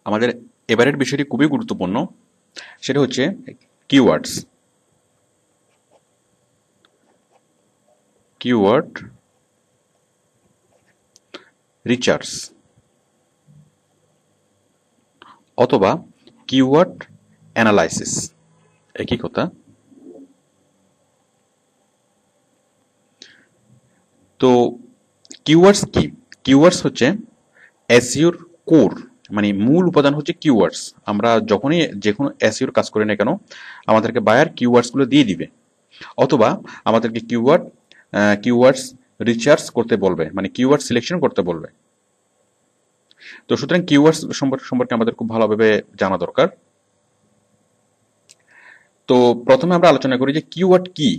আমাদের এবারের বিষয়টি খুবই গুরুত্বপূর্ণ, সেটা হচ্ছে কিওয়ার্ডস। কিওয়ার্ড রিসার্চ অথবা কিওয়ার্ড অ্যানালাইসিস, একই কথা। তো কিওয়ার্ডস কি? কিওয়ার্ডস হচ্ছে এসইওর কোর, মানে মূল উপাদান হচ্ছে কিওয়ার্ডস। আমরা যখনই যে কোনো এসইওর কাজ করি না কেন, আমাদেরকে বায়ার কিওয়ার্ডসগুলো দিয়ে দিবে, অথবা আমাদেরকে কিওয়ার্ডস রিসার্চ করতে বলবে, মানে কিওয়ার্ড সিলেকশন করতে বলবে। তো সুতরাং কিওয়ার্ডস সম্পর্কে আমাদের খুব ভালোভাবে জানা দরকার। তো প্রথমে আমরা আলোচনা করি যে কিওয়ার্ড কি।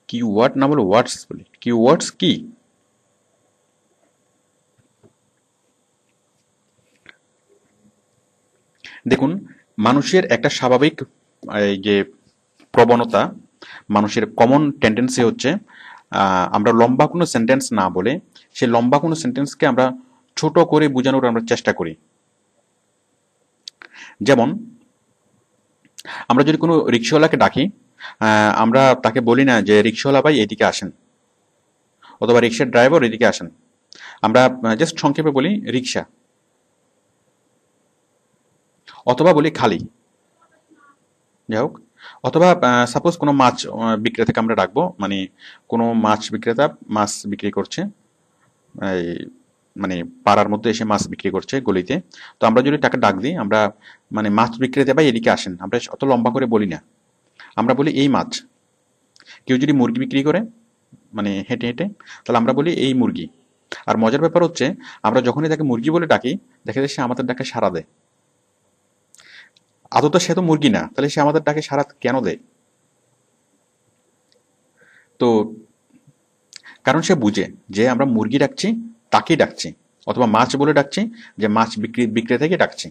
কিওয়ার্ড না বলে ওয়ার্ডস বলি, কিওয়ার্ডস কি? দেখুন, মানুষের একটা স্বাভাবিক এই যে প্রবণতা, মানুষের কমন টেন্ডেন্সি হচ্ছে আমরা লম্বা কোনো সেন্টেন্স না বলে সেই লম্বা কোনো সেন্টেন্সকে আমরা ছোট করে বোঝানোর আমরা চেষ্টা করি। যেমন আমরা যদি কোনো রিক্সাওয়ালাকে ডাকি, আমরা তাকে বলি না যে রিক্সাওয়ালা ভাই এদিকে আসেন, অথবা রিক্সার ড্রাইভার এদিকে আসেন। আমরা জাস্ট সংক্ষেপে বলি রিক্সা, অথবা বলি খালি, যাই হোক। অথবা সাপোজ কোনো মাছ বিক্রেতাকে আমরা ডাকবো, মানে কোনো মাছ বিক্রেতা মাছ বিক্রি করছে, এই মানে পাড়ার মধ্যে এসে মাছ বিক্রি করছে গলিতে। তো আমরা যদি তাকে ডাক দিই, আমরা মানে মাছ বিক্রেতা ভাই এদিকে আসেন, আমরা অত লম্বা করে বলি না, আমরা বলি এই মাছ। কেউ যদি মুরগি বিক্রি করে, মানে হেঁটে হেঁটে, তাহলে আমরা বলি এই মুরগি। আর মজার ব্যাপার হচ্ছে, আমরা যখনই তাকে মুরগি বলে ডাকি, দেখা যায় সে আমাদের ডাকে সাড়া দেয়। আদত সে তো মুরগি না, তাহলে সে আমাদের ডাকে সাড়া কেন দেয়? তো কারণ সে বুঝে যে আমরা মুরগি ডাকছি, তাকেই ডাকছি, অথবা মাছ বলে ডাকছি, যে মাছ বিক্রেতাকে ডাকছি।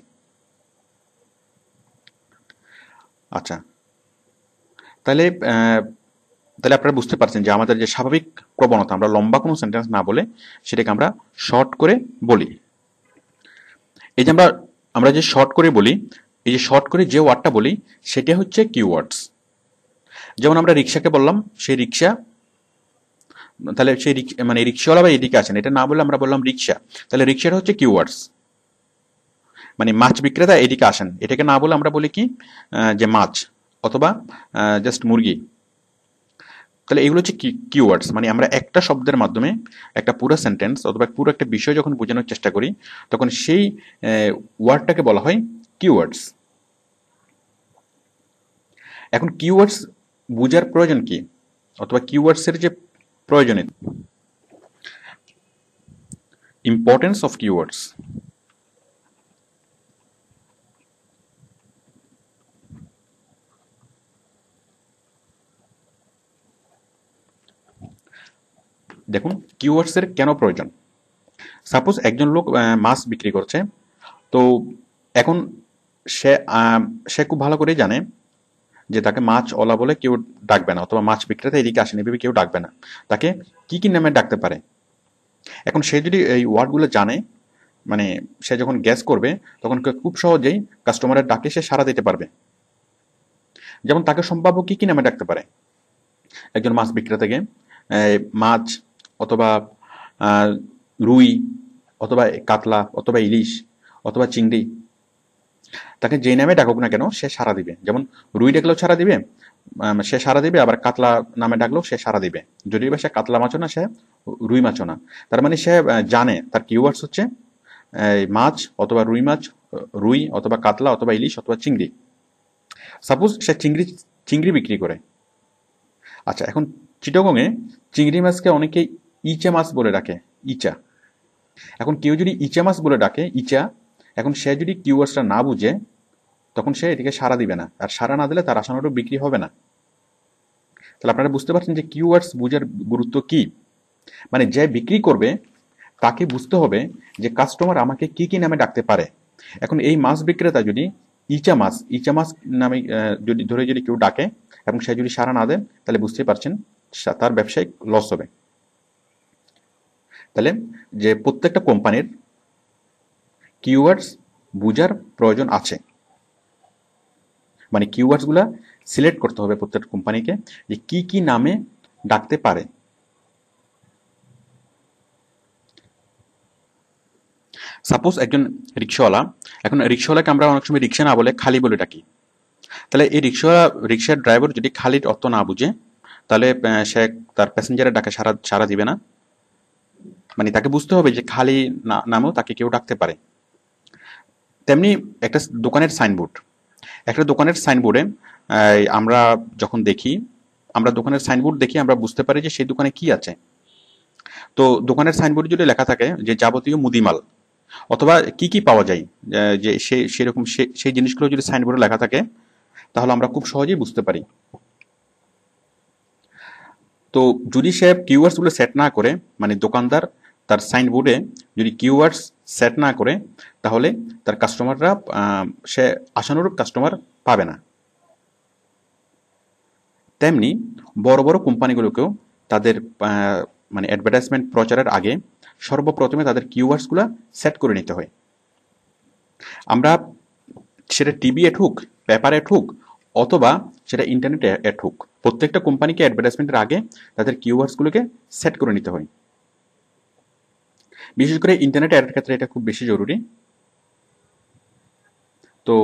আচ্ছা, তাহলে তাহলে আপনারা বুঝতে পারছেন যে আমাদের যে স্বাভাবিক প্রবণতা, আমরা লম্বা কোনো সেন্টেন্স না বলে সেটাকে আমরা শর্ট করে বলি। এই যে আমরা আমরা যে শর্ট করে বলি, এই যে শর্ট করে যে ওয়ার্ডটা বলি, সেটা হচ্ছে কিওয়ার্ডস। যেমন আমরা রিক্সাকে বললাম সেই রিক্সা, তাহলে সেই মানে রিক্সাওয়ালা বা এদিকে আসেন, এটা না বলে আমরা বললাম রিক্সা, তাহলে রিক্সাটা হচ্ছে কিওয়ার্ডস। মানে মাছ বিক্রেতা এদিকে আসেন, এটাকে না বলে আমরা বলি কি, যে মাছ, অথবা জাস্ট মুরগি। তাহলে এগুলো হচ্ছে কিওয়ার্ডস, মানে আমরা একটা শব্দের মাধ্যমে একটা পুরো সেন্টেন্স অথবা পুরো একটা বিষয় যখন বোঝানোর চেষ্টা করি, তখন সেই ওয়ার্ডটাকে বলা হয় কিওয়ার্ডস। এখন কিওয়ার্ডস বোঝার প্রয়োজন কি, অথবা কিওয়ার্ডস এর যে প্রয়োজনীয় ইম্পর্টেন্স অফ কিওয়ার্ডস। দেখুন, কিওয়ার্ডস এর কেন প্রয়োজন। সাপোজ একজন লোক মাছ বিক্রি করছে, তো এখন সে সে খুব ভালো করেই জানে যে তাকে মাছ ওলা বলে কেউ ডাকবে না, অথবা মাছ বিক্রেতা এদিকে আসেনি ভেবে কেউ ডাকবে না, তাকে কি কি নামে ডাকতে পারে। এখন সে যদি এই ওয়ার্ডগুলো জানে, মানে সে যখন গ্যাস করবে, তখন খুব সহজেই কাস্টমারের ডাকে সে সাড়া দিতে পারবে। যেমন তাকে সম্ভাব্য কি কি নামে ডাকতে পারে একজন মাছ বিক্রেতাকে, মাছ, অথবা রুই, অথবা কাতলা, অথবা ইলিশ, অথবা চিংড়ি, তাকে যে নামে ডাকুক না কেন সে সাড়া দিবে। যেমন রুই ডাকলেও সাড়া দিবে, সে সাড়া দিবে, আবার কাতলা নামে ডাকলেও সে সাড়া দিবে, যদিও বা সে কাতলা মাছও না, সে রুই মাছও না। তার মানে সে জানে তার কিওয়ার্ডস হচ্ছে মাছ, অথবা রুই মাছ, রুই অথবা কাতলা, অথবা ইলিশ, অথবা চিংড়ি। সাপোজ সে চিংড়ি বিক্রি করে। আচ্ছা, এখন চিটাগংয়ে চিংড়ি মাছকে অনেকে ইচা মাছ বলে ডাকে, ইচা। এখন কেউ যদি ইচা মাছ বলে ডাকে, ইচা, এখন সে যদি কিওয়ার্ডসটা না বুঝে, তখন সে এটিকে সাড়া দিবে না, আর সাড়া না দিলে তার আশানুরূপ বিক্রি হবে না। তাহলে আপনারা বুঝতে পারছেন যে কিওয়ার্ডস বুঝার গুরুত্ব কি। মানে যে বিক্রি করবে তাকে বুঝতে হবে যে কাস্টমার আমাকে কি কি নামে ডাকতে পারে। এখন এই মাছ বিক্রেতা যদি ইচা মাছ নামে যদি কেউ ডাকে, এবং সে যদি সাড়া না দেন, তাহলে বুঝতেই পারছেন তার ব্যবসায়িক লস হবে। তাহলে যে প্রত্যেকটা কোম্পানির কিওয়ার্ডস বুঝার প্রয়োজন আছে, মানে কিওয়ার্ডসগুলো সিলেক্ট করতে হবে প্রত্যেকটা কোম্পানিকে যে কি কি নামে ডাকতে পারে। সাপোজ একজন রিক্সাওয়ালা, এখন রিক্সাওয়ালাকে আমরা অনেক সময় রিক্সা না বলে খালি বলে ডাকি। তাহলে এই রিক্সার ড্রাইভার যদি খালির অর্থ না বুঝে, তাহলে সে তার প্যাসেঞ্জারের ডাকে সারা সারা দিবে না। মানে তাকে বুঝতে হবে যে খালি নামেও তাকে কেউ ডাকতে পারে। তেমনি একটা দোকানের সাইনবোর্ড, একটা দোকানের সাইনবোর্ডে আমরা যখন দেখি, আমরা দোকানের সাইনবোর্ড দেখি, আমরা বুঝতে পারি যে সেই দোকানে কি আছে। তো দোকানের সাইনবোর্ডে যদি লেখা থাকে যে যাবতীয় মুদিমাল অথবা কি কি পাওয়া যায়, যে সেরকম সেই জিনিসগুলো যদি সাইনবোর্ডে লেখা থাকে, তাহলে আমরা খুব সহজেই বুঝতে পারি। তো যদি সে কিওয়ার্ডস গুলো সেট না করে, মানে দোকানদার তার সাইনবোর্ডে যদি কিওয়ার্ডস সেট না করে, তাহলে তার কাস্টমাররা সে আশানুরূপ কাস্টমার পাবে না। তেমনি বড় বড় কোম্পানিগুলোকেও তাদের মানে অ্যাডভার্টাইজমেন্ট প্রচারের আগে সর্বপ্রথমে তাদের কিওয়ার্ডসগুলো সেট করে নিতে হয়। আমরা সেটা টিভি এড হোক, পেপার এড হোক, অথবা সেটা ইন্টারনেটে এড হোক, প্রত্যেকটা কোম্পানিকে অ্যাডভার্টাইজমেন্টের আগে তাদের কিওয়ার্ডসগুলোকে সেট করে নিতে হয়। বিশেষ করে ইন্টারনেট অ্যাডের ক্ষেত্রে এটা খুব বেশি জরুরি। তো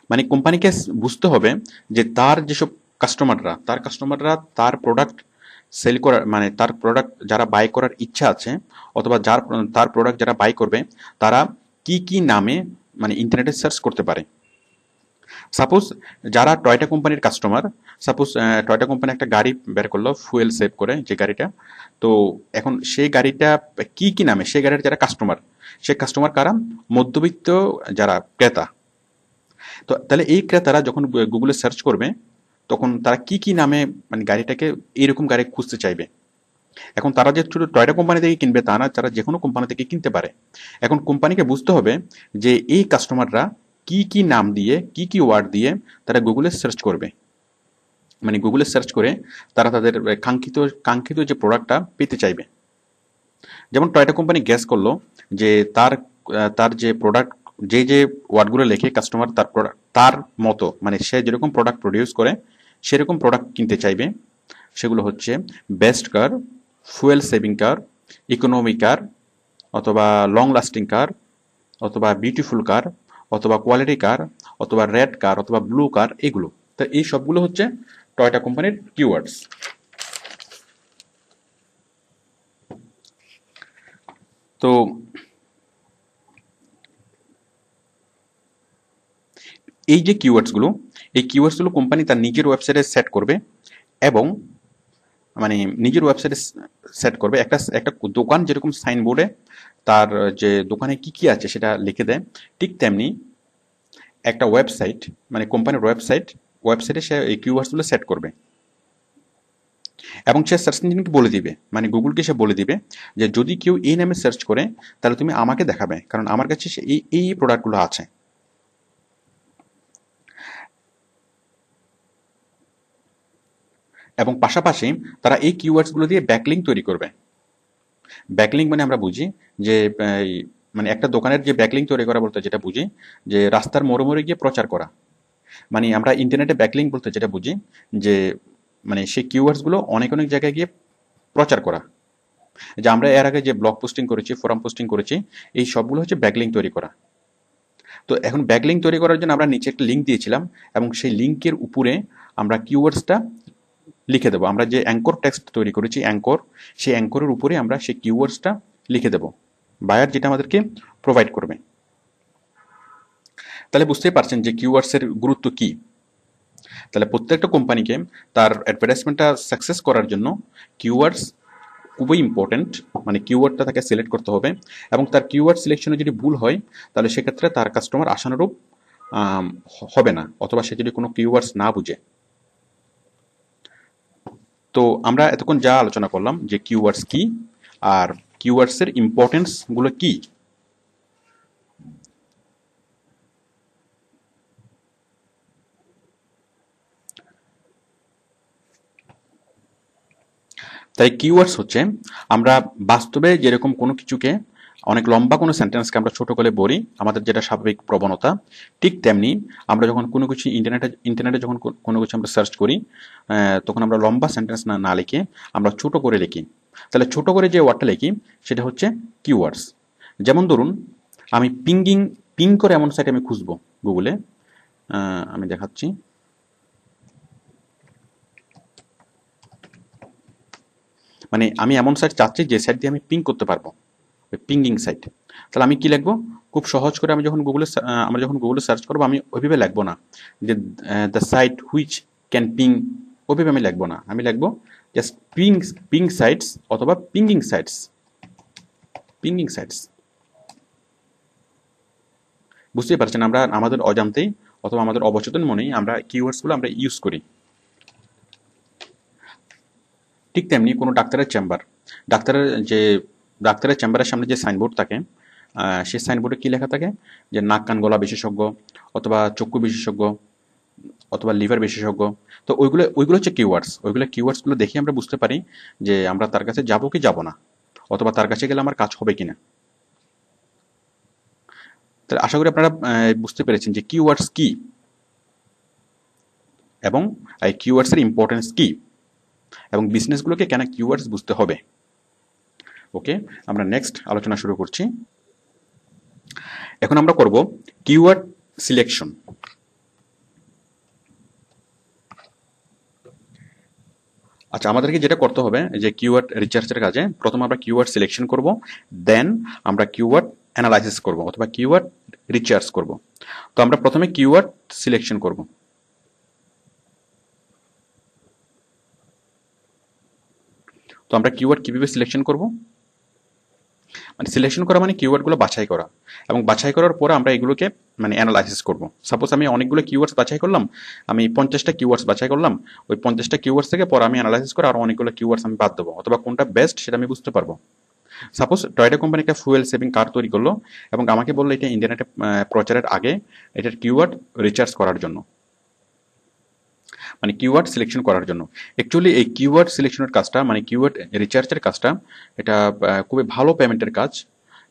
মানে কোম্পানিকে বুঝতে হবে যে তার যেসব কাস্টমাররা তার প্রোডাক্ট সেল করার, মানে তার প্রোডাক্ট যারা বাই করার ইচ্ছা আছে, অথবা তার প্রোডাক্ট যারা বাই করবে, তারা কি কি নামে মানে ইন্টারনেটে সার্চ করতে পারে। সাপোজ যারা টয়টা কোম্পানির কাস্টমার, সাপোজ টয়টা কোম্পানি একটা গাড়ি বের করলো ফুয়েল সেভ করে যে গাড়িটা, তো এখন সেই গাড়িটা কি কি নামে, সেই গাড়ির যারা কাস্টমার, সে কাস্টমার কারা? মধ্যবিত্ত যারা ক্রেতা। তো তাহলে এই ক্রেতারা যখন গুগলে সার্চ করবে, তখন তারা কি কি নামে মানে গাড়িটাকে এইরকম গাড়ি খুঁজতে চাইবে। এখন তারা যে শুধু টয়টা কোম্পানি থেকে কিনবে তা না, তারা যে কোনো কোম্পানি থেকে কিনতে পারে। এখন কোম্পানিকে বুঝতে হবে যে এই কাস্টমাররা কি কি নাম দিয়ে, কি কি ওয়ার্ড দিয়ে তারা গুগলে সার্চ করবে, মানে গুগলে সার্চ করে তারা তাদের কাঙ্ক্ষিত যে প্রোডাক্টটা পেতে চাইবে। যেমন টয়টা কোম্পানি গ্যাস করলো যে তার যে প্রোডাক্ট, যে ওয়ার্ডগুলো লেখে কাস্টমার তার প্রোডাক্ট তার মতো, মানে সে যেরকম প্রোডাক্ট প্রডিউস করে সেরকম প্রোডাক্ট কিনতে চাইবে, সেগুলো হচ্ছে বেস্ট কার, ফুয়েল সেভিং কার, ইকোনমি কার, অথবা লং লাস্টিং কার, অথবা বিউটিফুল কার, অথবা কোয়ালিটি কার, অথবা রেড কার, অথবা ব্লু কার, এগুলো। তো এই সবগুলো হচ্ছে টয়টা কোম্পানির কিওয়ার্ডস। তো এই যে কিওয়ার্ডসগুলো, এই কিওয়ার্ডসগুলো কোম্পানি তার নিজের ওয়েবসাইটে সেট করবে, এবং মানে নিজের ওয়েবসাইটে সেট করবে। একটা একটা দোকান যেরকম সাইনবোর্ডে তার যে দোকানে কি কি আছে সেটা লিখে দেয়, ঠিক তেমনি একটা ওয়েবসাইট, মানে কোম্পানির ওয়েবসাইটে সে এই কিওয়ার্ডসগুলো সেট করবে, এবং সে সার্চ ইঞ্জিনকে বলে দিবে, মানে গুগলকে সে বলে দিবে যে যদি কেউ এই নামে সার্চ করে, তাহলে তুমি আমাকে দেখাবে, কারণ আমার কাছে এই এই প্রোডাক্টগুলো আছে। এবং পাশাপাশি তারা এই কিওয়ার্ডসগুলো দিয়ে ব্যাকলিঙ্ক তৈরি করবে। ব্যাকলিঙ্ক মানে আমরা বুঝি যে মানে একটা দোকানের যে ব্যাকলিঙ্ক তৈরি করা বলতে যেটা বুঝি, যে রাস্তার মোড়ে মোড়ে গিয়ে প্রচার করা। মানে আমরা ইন্টারনেটে ব্যাকলিঙ্ক বলতে যেটা বুঝি যে মানে সেই কিওয়ার্ডসগুলো অনেক অনেক জায়গায় গিয়ে প্রচার করা। যে আমরা এর আগে যে ব্লগ পোস্টিং করেছি, ফোরাম পোস্টিং করেছি, এই সবগুলো হচ্ছে ব্যাকলিঙ্ক তৈরি করা। তো এখন ব্যাকলিঙ্ক তৈরি করার জন্য আমরা নিচে একটা লিঙ্ক দিয়েছিলাম, এবং সেই লিঙ্কের উপরে আমরা কিওয়ার্ডসটা লিখে দেবো। আমরা যে অ্যাঙ্কর টেক্সট তৈরি করেছি অ্যাঙ্কর, সেই অ্যাঙ্করের উপরে আমরা সেই কিওয়ার্ডসটা লিখে দেবো, বায়ার যেটা আমাদেরকে প্রোভাইড করবে। তাহলে বুঝতেই পারছেন যে কিওয়ার্ডসের গুরুত্ব কি। তাহলে প্রত্যেকটা কোম্পানিকে তার অ্যাডভার্টাইজমেন্টটা সাকসেস করার জন্য কিওয়ার্ডস খুবই ইম্পর্টেন্ট, মানে কিওয়ার্ডটা তাকে সিলেক্ট করতে হবে, এবং তার কিওয়ার্ড সিলেকশনে যদি ভুল হয়, তাহলে সেক্ষেত্রে তার কাস্টমার আশানুরূপ হবে না, অথবা সে যদি কোনো কিওয়ার্ডস না বুঝে। তো আমরা এতক্ষণ যা আলোচনা করলাম যে কিওয়ার্ডস কি আর কিওয়ার্ডসের ইম্পর্টেন্স গুলো কি। তাই কিওয়ার্ডস হচ্ছে আমরা বাস্তবে যেরকম কোনো কিছুকে অনেক লম্বা কোনো সেন্টেন্সকে আমরা ছোট করে বলি, আমাদের যেটা স্বাভাবিক প্রবণতা, ঠিক তেমনি আমরা যখন কোনো কিছু ইন্টারনেটে যখন কোনো কিছু আমরা সার্চ করি, তখন আমরা লম্বা সেন্টেন্স না লিখে আমরা ছোট করে লিখি। তাহলে ছোট করে যে ওয়ার্ডটা লিখি সেটা হচ্ছে কিওয়ার্ডস। যেমন ধরুন, আমি পিং করে এমন সাইট আমি খুঁজবো গুগলে, আমি দেখাচ্ছি। মানে আমি এমন সাইট চাচ্ছি যে সাইট দিয়ে আমি পিং করতে পারবো, পিঙ্গিং সাইট। তাহলে আমি কি লিখবো? খুব সহজ করে আমরা যখন গুগলে সার্চ করবো, আমি ওইভাবে লিখবো না যে the site which can ping, ওইভাবে আমি লিখবো না। আমি লিখবো জাস্ট পিং সাইটস অথবা পিঙ্গিং সাইটস, পিঙ্গিং সাইটস। বুঝতেই পারছেন, আমরা আমাদের অজান্তেই অথবা আমাদের অবচেতন মনেই আমরা কিওয়ার্ডসগুলো আমরা ইউজ করি। ঠিক তেমনি কোনো ডাক্তারের চেম্বারের সামনে যে সাইনবোর্ড থাকে, সেই সাইনবোর্ডে কি লেখা থাকে? যে নাক কান গলা বিশেষজ্ঞ, অথবা চক্ষু বিশেষজ্ঞ, অথবা লিভার বিশেষজ্ঞ। তো ওইগুলো হচ্ছে কিওয়ার্ডস। কিওয়ার্ডসগুলো দেখে আমরা বুঝতে পারি যে আমরা তার কাছে যাবো কি যাব না, অথবা তার কাছে গেলে আমার কাজ হবে কিনা। তাহলে আশা করি আপনারা বুঝতে পেরেছেন যে কিওয়ার্ডস কি এবং এই কিওয়ার্ডসের ইম্পর্টেন্স কি, এবং বিজনেসগুলোকে কেন কিওয়ার্ডস বুঝতে হবে। ওকে, আমরা নেক্সট আলোচনা শুরু করছি। এখন আমরা করব কিওয়ার্ড সিলেকশন। আচ্ছা, আমাদেরকে যেটা করতে হবে যে কিওয়ার্ড রিসার্চের কাজে, প্রথমে আমরা কিওয়ার্ড সিলেকশন করব, দেন আমরা কিওয়ার্ড অ্যানালাইসিস করব অথবা কিওয়ার্ড রিসার্চ করব। তো আমরা প্রথমে কিওয়ার্ড সিলেকশন করব। তো আমরা কিওয়ার্ড কিভাবে সিলেকশন করব? মানে সিলেকশন করা মানে কিওয়ার্ডগুলো বাছাই করা, এবং বাছাই করার পরে আমরা এগুলোকে মানে অ্যানালাইসিস করব। সাপোজ আমি অনেকগুলো কিওয়ার্ডস বাছাই করলাম, আমি 50টা কিওয়ার্ডস বাছাই করলাম, ওই 50টা কিওয়ার্ডস থেকে পরে আমি অ্যানালাইসিস করে আরো অনেকগুলো কিওয়ার্ডস আমি বাদ দেবো, অথবা কোনটা বেস্ট সেটা আমি বুঝতে পারবো। সাপোজ টয়োটা কোম্পানি একটা ফুয়েল সেভিং কার তৈরি করলো এবং আমাকে বললো এটা ইন্টারনেটে প্রচারের আগে এটার কিওয়ার্ড রিসার্চ করার জন্য, মানে কিওয়ার্ড সিলেকশন করার জন্য। অ্যাকচুয়ালি এই কিওয়ার্ড সিলেকশনের কাজটা, মানে কিওয়ার্ড রিসার্চের কাজটা, এটা খুবই ভালো পেমেন্টের কাজ।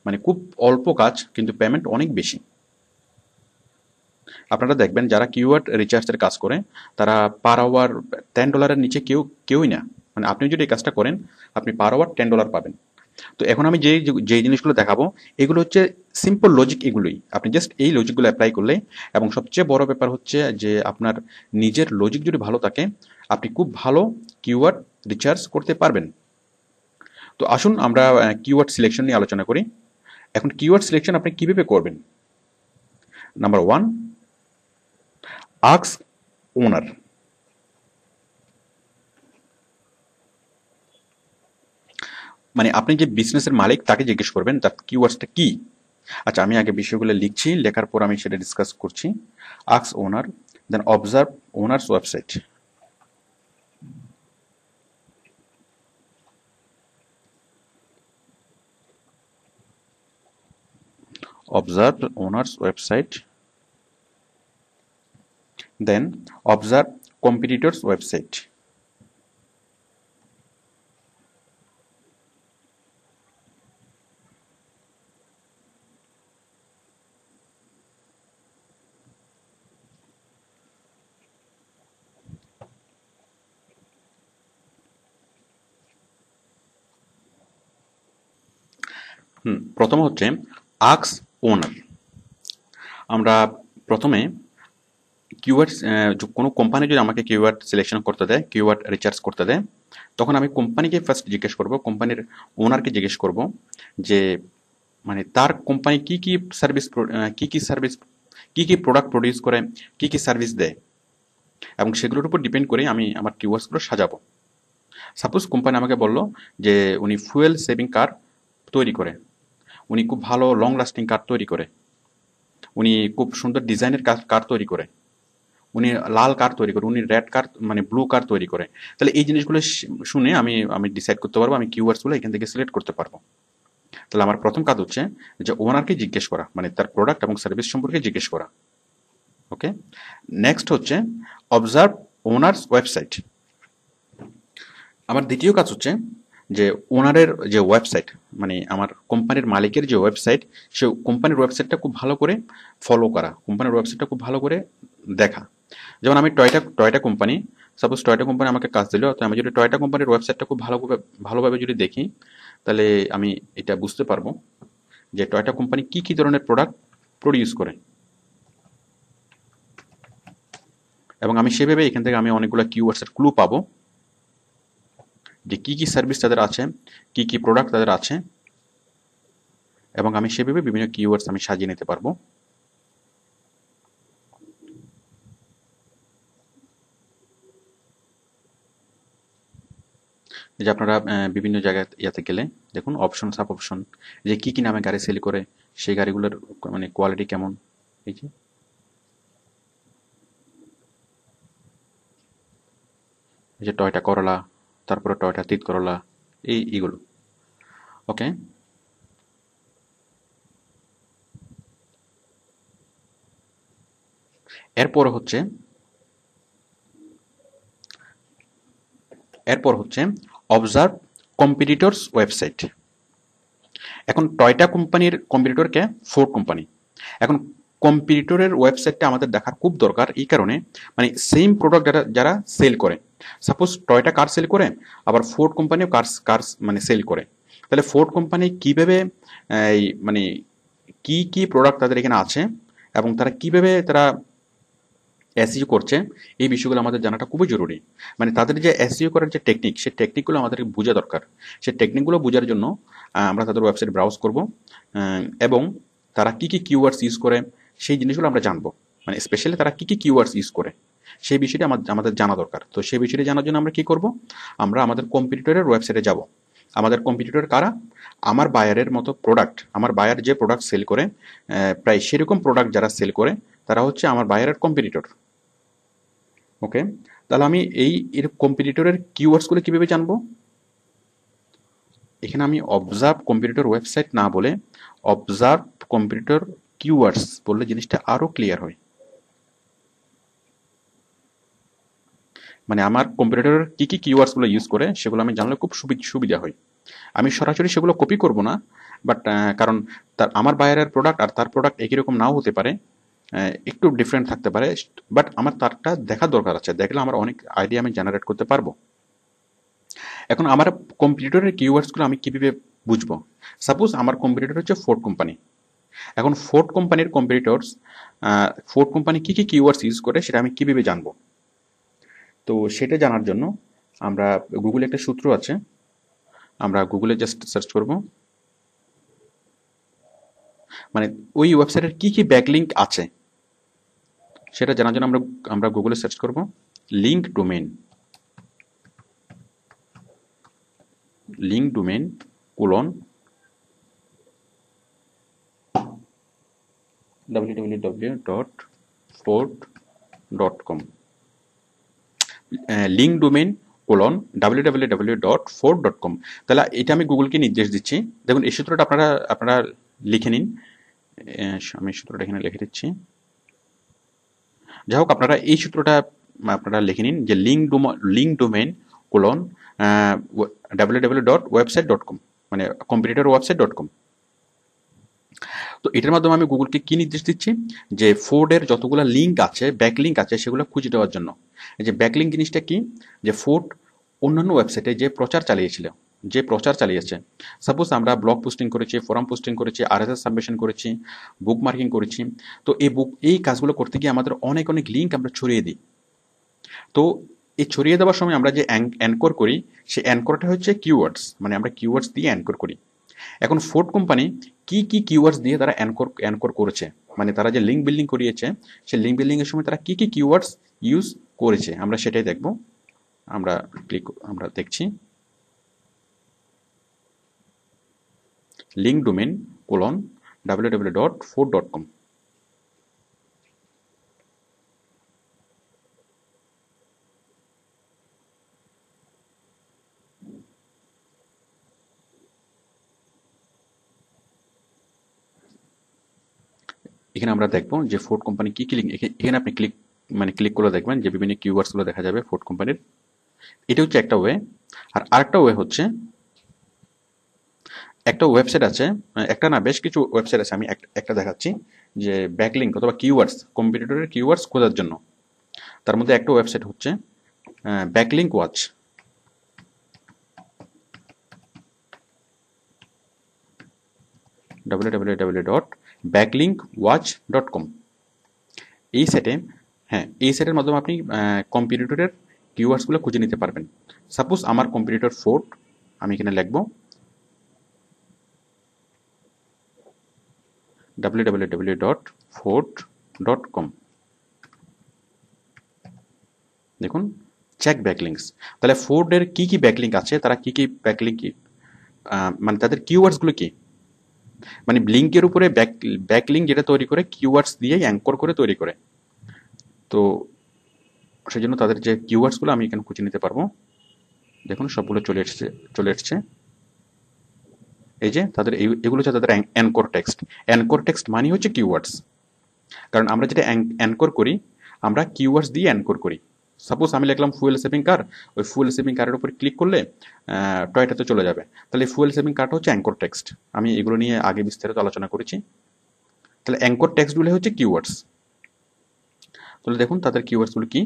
মানে খুব অল্প কাজ, কিন্তু পেমেন্ট অনেক বেশি। আপনারা দেখবেন যারা কিওয়ার্ড রিসার্চের কাজ করে তারা পার আওয়ার $10 নিচে কেউই না। মানে আপনি যদি এই কাজটা করেন, আপনি পার আওয়ার $10 পাবেন। তো এখন আমি যে জিনিসগুলো দেখাবো, এগুলো হচ্ছে সিম্পল লজিক। এগুলোই আপনি জাস্ট এই লজিকগুলো অ্যাপ্লাই করলে, এবং সবচেয়ে বড় ব্যাপার হচ্ছে যে আপনার নিজের লজিক যদি ভালো থাকে, আপনি খুব ভালো কিওয়ার্ড রিসার্চ করতে পারবেন। তো আসুন আমরা কিওয়ার্ড সিলেকশন নিয়ে আলোচনা করি। এখন কিওয়ার্ড সিলেকশন আপনি কিভাবে করবেন? নাম্বার 1, আস্ক ওনার। মানে আপনি যে বিজনেসের মালিক তাকে জিজ্ঞেস করবেন তার কিওয়ার্ডসটা কি। আচ্ছা, আমি আগে বিষয়গুলো লিখছি, লেখার পর আমি সেটা ডিসকাস করছি। Ask owner, then observe owner's website. Observe owner's website, then observe competitors' website. প্রথম হচ্ছে আস্ক ওনার। আমরা প্রথমে কিওয়ার্ড, কোনো কোম্পানি যদি আমাকে কিওয়ার্ড সিলেকশন করতে দেয়, কিওয়ার্ড রিসার্চ করতে দেয়, তখন আমি কোম্পানিকে ফার্স্ট জিজ্ঞেস করব, কোম্পানির ওনারকে জিজ্ঞেস করব যে মানে তার কোম্পানি কি কি সার্ভিস কি কি প্রোডাক্ট প্রডিউস করে, কি কি সার্ভিস দেয়, এবং সেগুলোর উপর ডিপেন্ড করে আমি আমার কিওয়ার্ডসগুলো সাজাবো। সাপোজ কোম্পানি আমাকে বললো যে উনি ফুয়েল সেভিং কার তৈরি করে, উনি খুব ভালো লং লাস্টিং কার তৈরি করে, উনি খুব সুন্দর ডিজাইনের কার তৈরি করে, উনি লাল কার তৈরি করে, উনি রেড কার মানে ব্লু কার তৈরি করে। তাহলে এই জিনিসগুলো শুনে আমি ডিসাইড করতে পারবো, আমি কিওয়ার্ডসগুলো এখান থেকে সিলেক্ট করতে পারবো। তাহলে আমার প্রথম কাজ হচ্ছে যে ওনারকে জিজ্ঞেস করা, মানে তার প্রোডাক্ট এবং সার্ভিস সম্পর্কে জিজ্ঞেস করা। ওকে, নেক্সট হচ্ছে অবজার্ভ ওনার্স ওয়েবসাইট। আমার দ্বিতীয় কাজ হচ্ছে যে ওনারের যে ওয়েবসাইট, মানে আমার কোম্পানির মালিকের যে ওয়েবসাইট, সে কোম্পানির ওয়েবসাইটটা খুব ভালো করে ফলো করা, কোম্পানির ওয়েবসাইটটা খুব ভালো করে দেখা। যেমন আমি Toyota Toyota company, suppose Toyota company আমাকে কাজ দিল, তো আমি যদি টয়টা কোম্পানির ওয়েবসাইটটা খুব ভালোভাবে ভালোভাবে যদি দেখি, তাহলে আমি এটা বুঝতে পারবো যে টয়টা কোম্পানি কি কি ধরনের প্রোডাক্ট প্রডিউস করে, এবং আমি সেভাবে এখান থেকে আমি অনেকগুলো কিওয়ার্ডসের ক্লু পাবো যে কি কি সার্ভিস তাদের আছে, কি কি প্রোডাক্ট তাদের আছে, এবং আমি সেভাবে বিভিন্ন কিওয়ার্ডস আমি সাজিয়ে নিতে পারবো। যে আপনারা বিভিন্ন জায়গায় ইয়াতে গেলে দেখুন অপশন সাব অপশন, যে কি কি নামে গাড়ি সেল করে, সেই গাড়িগুলোর মানে কোয়ালিটি কেমন, এই যে টয়টা করলা, তারপরে টয়টা তিত করলা, এইগুলো। ওকে, এরপর হচ্ছে অবজার্ভ কম্পিটিটরস ওয়েবসাইট। এখন টয়টা কোম্পানির কম্পিটিটরকে ফোর্ড কোম্পানি। এখন কম্পিটিটরের ওয়েবসাইটটা আমাদের দেখার খুব দরকার, এই কারণে মানে সেম প্রোডাক্ট যারা যারা সেল করে, সাপোজ টয়টা কার সেল করে, আবার ফোর্ড কোম্পানিও কার মানে সেল করে, তাহলে ফোর্ড কোম্পানি কিভাবে এই মানে কি কি প্রোডাক্ট তাদের এখানে আছে, এবং তারা কিভাবে তারা এসইও করছে, এই বিষয়গুলো আমাদের জানাটা খুবই জরুরি। মানে তাদের যে এসইও করার যে টেকনিক, সেই টেকনিকগুলো আমাদেরকে বোঝা দরকার। সেই টেকনিকগুলো বোঝার জন্য আমরা তাদের ওয়েবসাইট ব্রাউজ করব, এবং তারা কি কি কিওয়ার্ডস ইউজ করে সেই জিনিসগুলো আমরা জানবো। মানে স্পেশালি তারা কি কি কিওয়ার্ডস ইউজ করে সেই বিষয়টি আমাদের জানা দরকার। তো সেই বিষয়টি জানার জন্য আমরা কি করব, আমরা আমাদের কম্পিটিটরের ওয়েবসাইটে যাব। আমাদের কম্পিটিটর কারা? আমার বায়ারের মতো প্রোডাক্ট, আমার বায়ার যে প্রোডাক্ট সেল করে, প্রায় সেরকম প্রোডাক্ট যারা সেল করে, তারা হচ্ছে আমার বায়ারের কম্পিটিটর। ওকে, তাহলে আমি এর কম্পিটিটরের কিওয়ার্ডসগুলো কিভাবে জানবো? এখানে আমি অবজার্ভ কম্পিটিটর ওয়েবসাইট না বলে অবজার্ভ কম্পিটিটর কিওয়ার্ডস বললে জিনিসটা আরো ক্লিয়ার হয়। মানে আমার কম্পিটিটরের কি কি কিওয়ার্ডসগুলো ইউজ করে সেগুলো আমি জানলে খুব সুবিধা হয়। আমি সরাসরি সেগুলো কপি করব না, বাট কারণ আমার বায়ারের প্রোডাক্ট আর তার প্রোডাক্ট একই রকম নাও হতে পারে, একটু ডিফারেন্ট থাকতে পারে, বাট আমার তারটা দেখার দরকার আছে, দেখলে আমার অনেক আইডিয়া আমি জেনারেট করতে পারবো। এখন আমার কম্পিটিটরের কিওয়ার্ডসগুলো আমি কিভাবে বুঝবো? সাপোজ আমার কম্পিটিটর হচ্ছে ফোর্ড কোম্পানি। এখন ফোর্ড কোম্পানির কম্পিটিটরস, ফোর্ড কোম্পানি কি কি কিওয়ার্ডস ইউজ করে সেটা আমি কিভাবে জানবো? তো সেটা জানার জন্য আমরা গুগলে একটা সূত্র আছে, আমরা গুগলে জাস্ট সার্চ করব, মানে ওই ওয়েবসাইটের কি কি ব্যাকলিঙ্ক আছে সেটা জানার জন্য আমরা আমরা গুগলে সার্চ করব link domain, colon www.ford.com, link domain colon www.ford.com। তাহলে এটা আমি গুগলকে নির্দেশ দিচ্ছি। দেখুন এই সূত্রটা আপনারা আপনারা লিখে নিন, আমি সূত্রটা এখানে লিখে দিচ্ছি। যাই হোক, আপনারা এই সূত্রটা আপনারা লিখে নিন যে লিঙ্ক ডোমেইন কোলন www.website.com, মানে কম্পিটিটর ওয়েবসাইট.com। তো এটার মাধ্যমে আমি গুগলকে কি নির্দেশ দিচ্ছি, যে ফোর্ডের যতগুলো লিঙ্ক আছে, ব্যাক লিঙ্ক আছে, সেগুলো খুঁজে দেওয়ার জন্য। এই যে ব্যাক লিঙ্ক জিনিসটা কি, যে ফোর্ড অন্যান্য ওয়েবসাইটে যে প্রচার চালিয়েছে, সাপোজ আমরা ব্লগ পোস্টিং করেছি, ফোরাম পোস্টিং করেছি, আরএসএস সাবমিশন করেছি, বুক মার্কিং করেছি, তো এই কাজগুলো করতে গিয়ে আমাদের অনেক অনেক লিঙ্ক আমরা ছড়িয়ে দিই। তো এই ছড়িয়ে দেওয়ার সময় আমরা যে অ্যানকর করি, সেই অ্যানকরটা হচ্ছে কিওয়ার্ডস, মানে আমরা কিওয়ার্ডস দিয়ে অ্যানকর করি। এখন ফোর্ড কোম্পানি কি কি কিওয়ার্ডস দিয়ে তারা অ্যানকর করেছে, মানে তারা যে লিঙ্ক বিল্ডিং করিয়েছে, সেই লিঙ্ক বিল্ডিং এর সময় তারা কি কি কিওয়ার্ডস ইউজ করেছে আমরা সেটাই দেখব। আমরা দেখছি লিঙ্ক ডোমেইন কোলন www.ford.com। এখানে আমরা দেখব যে ফোর্ড কোম্পানি কি কি লিঙ্ক, এখানে আপনি ক্লিক করে দেখবেন যে বিভিন্ন কিওয়ার্ডস গুলো দেখা যাবে ফোর্ড কোম্পানির। এটা হচ্ছে একটা ওয়ে। আর আরেকটা ওয়ে হচ্ছে, একটা ওয়েবসাইট আছে, একটা না বেশ কিছু ওয়েবসাইট আছে, আমি একটা দেখাচ্ছি, যে ব্যাকলিঙ্ক অথবা কিওয়ার্ডস, কম্পিটিটরের কিওয়ার্ডস খোঁজার জন্য। তার মধ্যে একটা ওয়েবসাইট হচ্ছে ব্যাকলিঙ্ক ওয়াচ। www.backlinkwatch.com। এই সাইটে, হ্যাঁ, এই সাইটের মাধ্যমে আপনি কম্পিটিটরের কিওয়ার্ডসগুলো খুঁজে নিতে পারবেন। সাপোজ আমার কম্পিটিটর ফোর্ড, আমি এখানে লিখবো www.ford.com। দেখুন, চেক ব্যাকলিঙ্কস। তাহলে ফোর্ডের কি কি ব্যাকলিঙ্ক আছে, তারা কি কি ব্যাকলিঙ্ক, মানে তাদের কিওয়ার্ডসগুলো কি, মানে লিঙ্কের উপরে ব্যাকলিঙ্ক যেটা তৈরি করে কিওয়ার্ডস দিয়ে অ্যাঙ্কর করে তৈরি করে। তো সেই জন্য তাদের যে কিওয়ার্ডসগুলো আমি এখানে খুঁজে নিতে পারবো। দেখুন সবগুলো চলে এসছে। এই যে তাদের এগুলো হচ্ছে তাদের অ্যাঙ্কর টেক্সট। অ্যাঙ্কর টেক্সট মানে হচ্ছে কিওয়ার্ডস। কারণ আমরা যেটা অ্যাঙ্কর করি, আমরা কিওয়ার্ডস দিয়ে অ্যাঙ্কর করি। সাপোজ আমি লিখলাম ফুয়েল সেভিং কার, ওই ফুয়েল সেভিং কারের উপর ক্লিক করলে টয়টাতে চলে যাবে। তাহলে ফুয়েল সেভিং কারটা হচ্ছে অ্যাঙ্কর টেক্সট। আমি এগুলো নিয়ে আগে বিস্তারিত আলোচনা করেছি। তাহলে অ্যাঙ্কর টেক্সটগুলো হচ্ছে কিওয়ার্ডস। তাহলে দেখুন তাদের কিওয়ার্ডসগুলো কি,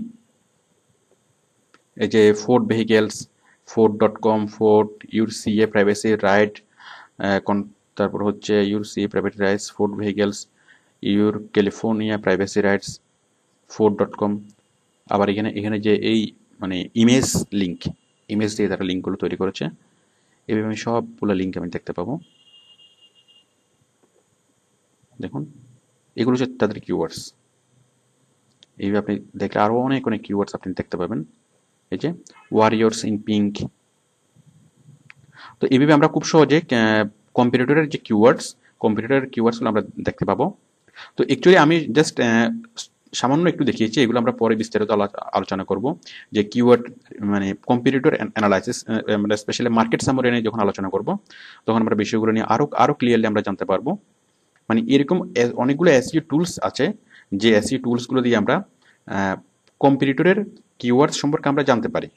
এই যে Ford vehicles, ford.com, Ford, your CA privacy right, তারপর হচ্ছে your CA privacy rights, Ford vehicles, your California privacy rights, ford.com। আবার এখানে যে এই মানে ইমেজ লিঙ্ক, ইমেজ দিয়ে তারা লিঙ্কগুলো তৈরি করেছে। এভাবে আমি সবগুলো লিঙ্ক আমি দেখতে পাবো। দেখুন এগুলো হচ্ছে তাদের কিওয়ার্ডস। এইভাবে আপনি দেখলে আরও অনেক অনেক কিওয়ার্ডস আপনি দেখতে পাবেন। এই যে ওয়ারিয়র্স ইন পিঙ্ক। তো এইভাবে আমরা খুব সহজে কম্পিটিটরের যে কম্পিটিটরের কিওয়ার্ডসগুলো আমরা দেখতে পাবো। তো অ্যাকচুয়ালি আমি জাস্ট সামান্য একটু দেখিয়েছি, এগুলো আমরা পরে বিস্তারিত আলোচনা করব, যে কিওয়ার্ড মানে কম্পিটিটর অ্যানালাইসিস, মানে স্পেশালি মার্কেট সামারি নিয়ে যখন আলোচনা করব, তখন আমরা বিষয়গুলো নিয়ে আরও ক্লিয়ারলি আমরা জানতে পারবো। মানে এরকম অনেকগুলো এসইও টুলস আছে, যে এসইও টুলসগুলো দিয়ে আমরা কম্পিটিটরের কিওয়ার্ড সম্পর্কে আমরা জানতে পারি।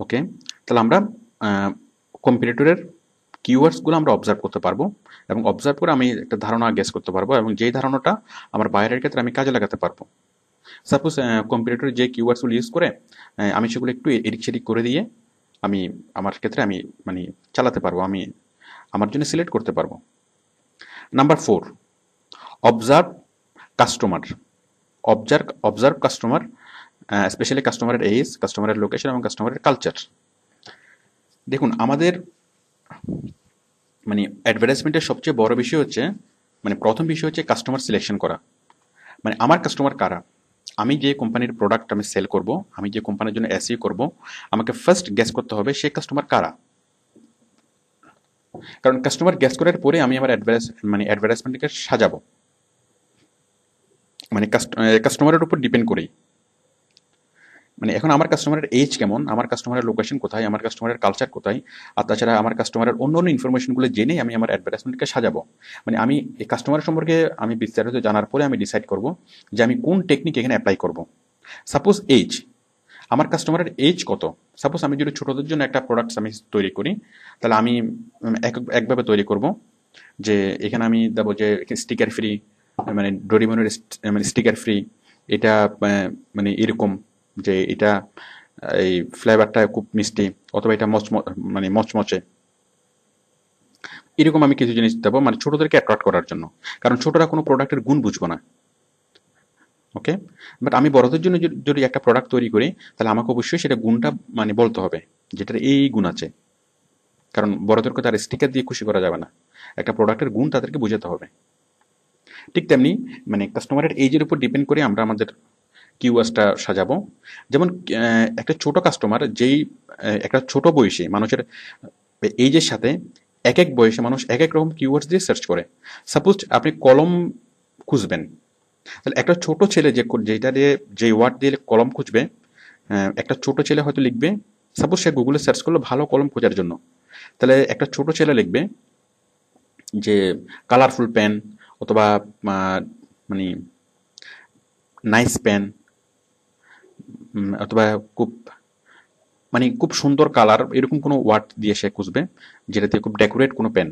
ওকে, তাহলে আমরা কম্পিটিটরের কিওয়ার্ডসগুলো আমরা অবজার্ভ করতে পারবো, এবং অবজার্ভ করে আমি একটা ধারণা গেস করতে পারবো, এবং যেই ধারণাটা আমার বাইরের ক্ষেত্রে আমি কাজে লাগাতে পারবো। সাপোজ কম্পিটিটর যে কিওয়ার্ডসগুলো ইউজ করে, আমি সেগুলো একটু এদিক সেদিক করে দিয়ে আমি আমার ক্ষেত্রে আমি মানে চালাতে পারবো, আমি আমার জন্য সিলেক্ট করতে পারবো। Number 4, observe customer. Observe customer, specially কাস্টমারের এজ, কাস্টমারের লোকেশন এবং কাস্টমারের কালচার। দেখুন আমাদের মানে অ্যাডভার্টাইজমেন্টের সবচেয়ে বড় বিষয় হচ্ছে, মানে প্রথম বিষয় হচ্ছে কাস্টমার সিলেকশন করা। মানে আমার কাস্টমার কারা, আমি যে কোম্পানির প্রোডাক্ট আমি সেল করব, আমি যে কোম্পানির জন্য এসইও করব, আমাকে ফার্স্ট গেস করতে হবে সেই কাস্টমার কারা। কারণ কাস্টমার গেস করার পরে আমি আমার অ্যাডভার্টাইজমেন্টকে সাজাবো, মানে কাস্টমারের উপর ডিপেন্ড করেই। মানে এখন আমার কাস্টমারের এজ কেমন, আমার কাস্টমারের লোকেশন কোথায়, আমার কাস্টমারের কালচার কোথায়, আর তাছাড়া আমার কাস্টমারের অন্য অন্য ইনফরমেশনগুলো জেনে আমি আমার অ্যাডভার্টাইজমেন্টকে সাজাবো। মানে আমি এই কাস্টমার সম্পর্কে আমি বিস্তারিত জানার পরে আমি ডিসাইড করব যে আমি কোন টেকনিক এখানে অ্যাপ্লাই করব। সাপোজ এজ, আমার কাস্টমারের এজ কত। সাপোজ আমি যদি ছোটদের জন্য একটা প্রোডাক্টস আমি তৈরি করি, তাহলে আমি একভাবে তৈরি করব, যে এখানে আমি দেবো যে স্টিকার ফ্রি, মানে ডোরিমনের মানে স্টিকার ফ্রি, এটা মানে এরকম যে এটা এই ফ্লেভারটা খুব মিষ্টি, অথবা এটা মানে মচমচে, এরকম আমি কিছু জিনিস দেবো, মানে ছোটদেরকে অ্যাট্রাক্ট করার জন্য। কারণ ছোটরা কোনো প্রোডাক্টের গুণ বুঝবো না। ওকে, বাট আমি বড়দের জন্য যদি একটা প্রোডাক্ট তৈরি করি, তাহলে আমাকে অবশ্যই সেটা গুণটা মানে বলতে হবে, যেটার এই গুণ আছে। কারণ বড়দেরকে তার স্টিকার দিয়ে খুশি করা যাবে না, একটা প্রোডাক্টের গুণ তাদেরকে বোঝাতে হবে। ঠিক তেমনি মানে কাস্টমারের এজের উপর ডিপেন্ড করে আমরা আমাদের কিওয়ার্ডসটা সাজাবো। যেমন একটা ছোট কাস্টমার, যেই একটা ছোট বয়সী মানুষের এজের সাথে এক এক বয়সে মানুষ এক এক রকম কিওয়ার্ডস দিয়ে সার্চ করে। সাপোজ আপনি কলম খুঁজবেন, তাহলে একটা ছোট ছেলে যেটা দিয়ে যে ওয়ার্ড দিয়ে কলম খুঁজবে, একটা ছোট ছেলে হয়তো লিখবে, সাপোজ সে গুগলে সার্চ করলো ভালো কলম খোঁজার জন্য, তাহলে একটা ছোট ছেলে লিখবে যে কালারফুল পেন, অথবা মানে নাইস পেন, অথবা খুব মানে খুব সুন্দর কালার এরকম কোনো ওয়ার্ড দিয়ে সে খুঁজবে যেটাতে খুব ডেকোরেট কোনো পেন।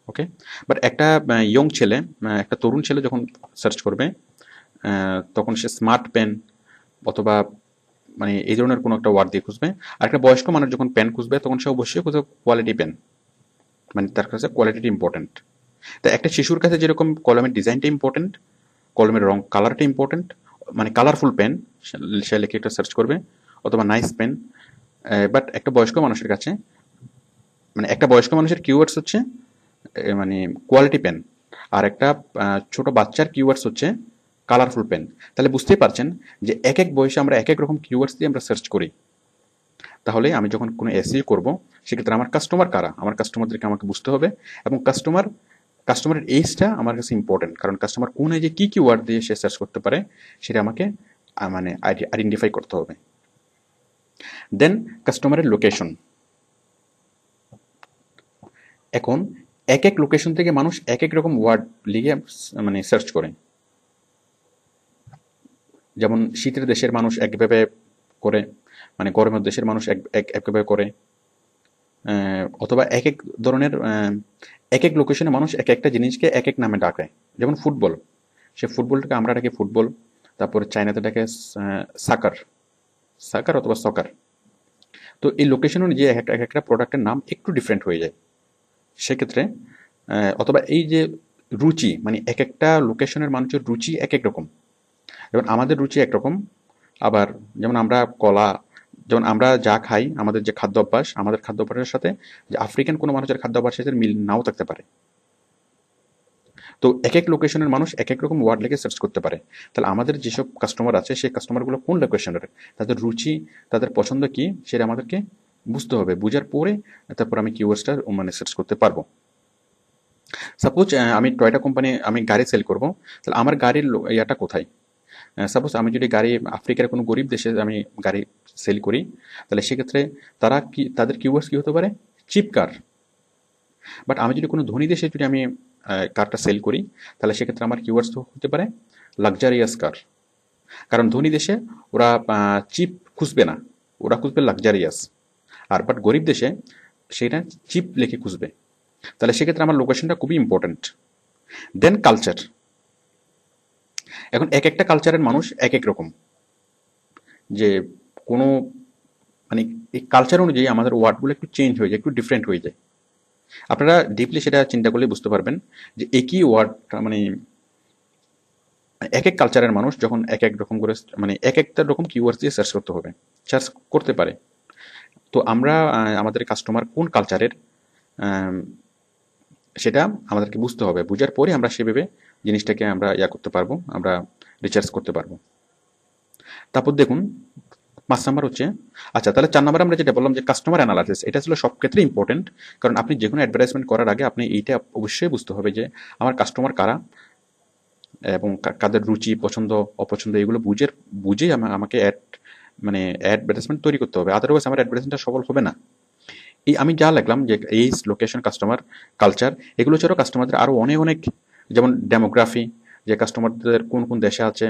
ওকে, বাট একটা ইয়ং ছেলে, একটা তরুণ ছেলে যখন সার্চ করবে তখন সে স্মার্ট পেন অথবা মানে এই ধরনের কোনো একটা ওয়ার্ড দিয়ে খুঁজবে। আর একটা বয়স্ক মানুষ যখন পেন খুঁজবে তখন সে অবশ্যই খুঁজবে কোয়ালিটি পেন, মানে তার কাছে কোয়ালিটিটা ইম্পর্টেন্ট। তো একটা শিশুর কাছে যেরকম কলমের ডিজাইনটা ইম্পর্টেন্ট, কলমের রং কালারটা ইম্পর্টেন্ট, মানে কালারফুল পেন সে লিখে একটা সার্চ করবে অথবা নাইস পেন। বাট একটা বয়স্ক মানুষের কাছে, মানে একটা বয়স্ক মানুষের কিওয়ার্ডস হচ্ছে মানে কোয়ালিটি পেন, আর একটা ছোট বাচ্চার কিওয়ার্ডস হচ্ছে কালারফুল পেন। তাহলে বুঝতেই পারছেন যে এক এক বয়সে আমরা এক এক রকম কিওয়ার্ডস দিয়ে আমরা সার্চ করি। তাহলে আমি যখন কোনো এসইও করব সেক্ষেত্রে আমার কাস্টমার কারা, আমার কাস্টমারদেরকে আমাকে বুঝতে হবে, এবং কাস্টমারের এজটা আমার কাছে ইম্পর্টেন্ট, কারণ কাস্টমার কোন এজে কি কি ওয়ার্ড দিয়ে সে সার্চ করতে পারে সেটা আমাকে মানে আইডেন্টিফাই করতে হবে। দেন কাস্টমারের লোকেশন। এখন এক এক লোকেশন থেকে মানুষ এক এক রকম ওয়ার্ড লিখে মানে সার্চ করে। যেমন শীতের দেশের মানুষ একভাবে করে, মানে গরমের দেশের মানুষ একভাবে করে, অথবা এক এক ধরনের এক এক লোকেশনে মানুষ এক একটা জিনিসকে এক এক নামে ডাকে। যেমন ফুটবল, সে ফুটবলটাকে আমরা ডাকি ফুটবল, তারপরে চায়নাতে ডাকে সাকার, সাকার অথবা সকার। তো এই লোকেশন অনুযায়ী এক একটা প্রোডাক্টের নাম একটু ডিফারেন্ট হয়ে যায় সেক্ষেত্রে। অথবা এই যে রুচি, মানে এক একটা লোকেশনের মানুষের রুচি এক এক রকম। যেমন আমাদের রুচি একরকম, আবার যেমন আমরা কলা, যেমন আমরা যা খাই, আমাদের যে খাদ্য অভ্যাস, আমাদের খাদ্য অভ্যাসের সাথে যে আফ্রিকান কোনো মানুষের খাদ্য অভ্যাসের মিল নাও থাকতে পারে। তো এক এক লোকেশনের মানুষ এক এক রকম ওয়ার্ড লিখে সার্চ করতে পারে। তাহলে আমাদের যেসব কাস্টমার আছে সেই কাস্টমারগুলো কোন লোকেশনের, তাদের রুচি, তাদের পছন্দ কি সেটা আমাদেরকে বুঝতে হবে। বুঝার পরে তারপর আমি কিওয়ার্ডসটা মানে সার্চ করতে পারবো। সাপোজ আমি টয়টা কোম্পানি, আমি গাড়ি সেল করব, তাহলে আমার গাড়ির ইয়াটা কোথায়? সাপোজ আমি যদি গাড়ি আফ্রিকার কোনো গরিব দেশে আমি গাড়ি সেল করি, তাহলে সেক্ষেত্রে তাদের কিওয়ার্ডস কি হতে পারে? Chip car. বাট আমি যদি কোনো ধনী দেশে যদি আমি কারটা সেল করি, তাহলে সেক্ষেত্রে আমার কিওয়ার্ডস হতে পারে লাক্সারিয়াস কার। কারণ ধনী দেশে ওরা চিপ খুঁজবে না, ওরা খুঁজবে লাক্সারিয়াস। আর বাট গরিব দেশে সেটা চিপ লিখে খুঁজবে। তাহলে সেক্ষেত্রে আমার লোকেশনটা খুবই ইম্পর্ট্যান্ট। দেন কালচার। এখন এক একটা কালচারের মানুষ এক এক রকম, যে কোনো মানে এই কালচার অনুযায়ী আমাদের ওয়ার্ডগুলো একটু চেঞ্জ হয়ে যায়, একটু ডিফারেন্ট হয়ে যায়। আপনারা ডিপলি সেটা চিন্তা করলে বুঝতে পারবেন যে একই ওয়ার্ড মানে এক এক কালচারের মানুষ যখন এক এক রকম করে মানে এক একটা রকম কিওয়ার্ড দিয়ে সার্চ করতে হবে, সার্চ করতে পারে। তো আমরা আমাদের কাস্টমার কোন কালচারের সেটা আমাদেরকে বুঝতে হবে। বুঝার পরে আমরা সেভাবে জিনিসটাকে আমরা করতে পারবো, আমরা রিসার্চ করতে পারবো। তারপর দেখুন ৫ নাম্বার হচ্ছে, আচ্ছা তাহলে ৪ নাম্বার আমরা যেটা বললাম যে কাস্টমার অ্যানালাইসিস, এটা আসলে সব ক্ষেত্রে ইম্পর্টেন্ট। কারণ আপনি যে কোনো অ্যাডভার্টাইজমেন্ট করার আগে আপনি এইটা অবশ্যই বুঝতে হবে যে আমার কাস্টমার কারা এবং কাদের রুচি, পছন্দ, অপছন্দ, এগুলো বুঝেই আমাকে অ্যাডভার্টাইজমেন্ট তৈরি করতে হবে। আদারওয়াইজ আমার অ্যাডভার্টাইজমেন্টটা সফল হবে না। এই আমি যা লিখলাম যে এইজ, লোকেশন, কাস্টমার, কালচার, এগুলো ছাড়াও কাস্টমারদের আরও অনেক অনেক, যেমন ডেমোগ্রাফি, যে কাস্টমারদের কোন কোন দেশে আছে,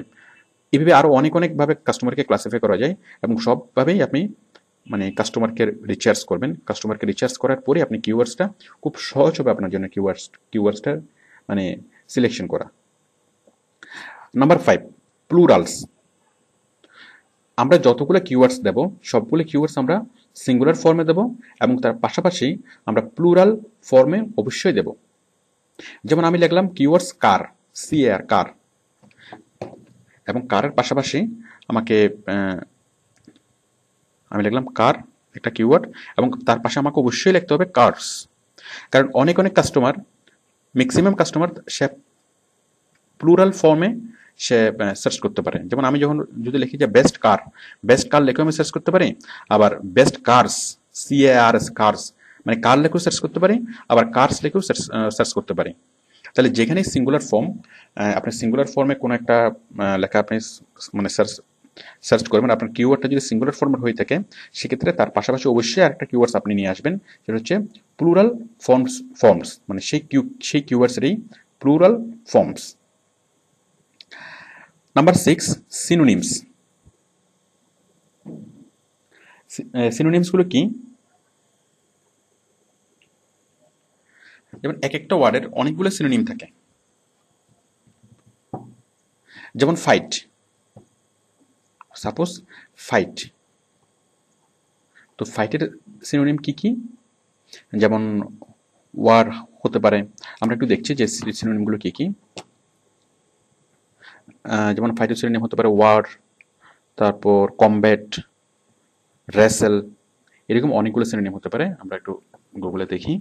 এভাবে আরও অনেক অনেকভাবে কাস্টমারকে ক্লাসিফাই করা যায়। এবং সবভাবেই আপনি মানে কাস্টমারকে রিচার্জ করবেন। কাস্টমারকে রিচার্জ করার পরে আপনি কিওয়ার্ডসটা খুব সহজ হবে আপনার জন্য কিওয়ার্ডসটা মানে সিলেকশন করা। Number 5, plurals. আমরা যতগুলো কিওয়ার্ডস দেব সবগুলো কিওয়ার্ডস আমরা সিঙ্গুলার ফর্মে দেব, এবং তার পাশাপাশি আমরা প্লুরাল ফর্মে অবশ্যই দেব। যেমন আমি লিখলাম কিওয়ার্ডস কার, CAR, কার, এবং কারের পাশাপাশি আমাকে আমি লিখলাম কার একটা কিওয়ার্ড, এবং তার পাশে আমাকে অবশ্যই লিখতে হবে কার্স। কারণ অনেক অনেক কাস্টমার, ম্যাক্সিমাম কাস্টমার সে প্লুরাল ফর্মে সে সার্চ করতে পারে। যেমন আমি যখন যদি লিখি যে বেস্ট কার লেখেও আমি সার্চ করতে পারি, আবার বেস্ট কার্স, CARS, কার্স, মানে কার লেখেও সার্চ করতে পারি, আবার কার্স লেখেও সার্চ করতে পারি। তাহলে যেখানে সিঙ্গুলার ফর্ম, আপনি সিঙ্গুলার ফর্মে কোনো একটা লেখা আপনি মানে সার্চ করবেন, আপনার কিওয়ার্ডটা যদি সিঙ্গুলার ফর্মেট হয়ে থাকে সেক্ষেত্রে তার পাশাপাশি অবশ্যই আরেকটা কিওয়ার্ডস আপনি নিয়ে আসবেন, সেটা হচ্ছে প্লুরাল ফর্মস, মানে সেই কিওয়ার্ডসেরই প্লুরাল ফর্মস। Number 6, synonyms. সিনোনিমসগুলো কি? যেমন এক একটা ওয়ার্ডের অনেকগুলো সিনোনিম থাকে। যেমন ফাইট, সাপোজ ফাইট, তো ফাইটের সিনোনিম কি কি? যেমন ওয়ার হতে পারে, আমরা একটু দেখছি যে সিনোনিমগুলো কি কি। যেমন ফাইটের সিনোনিম হতে পারে ওয়ার, তারপর কমব্যাট, রেসেল, এরকম অনেকগুলো সিনোনিম হতে পারে। আমরা একটু গুগলে দেখি।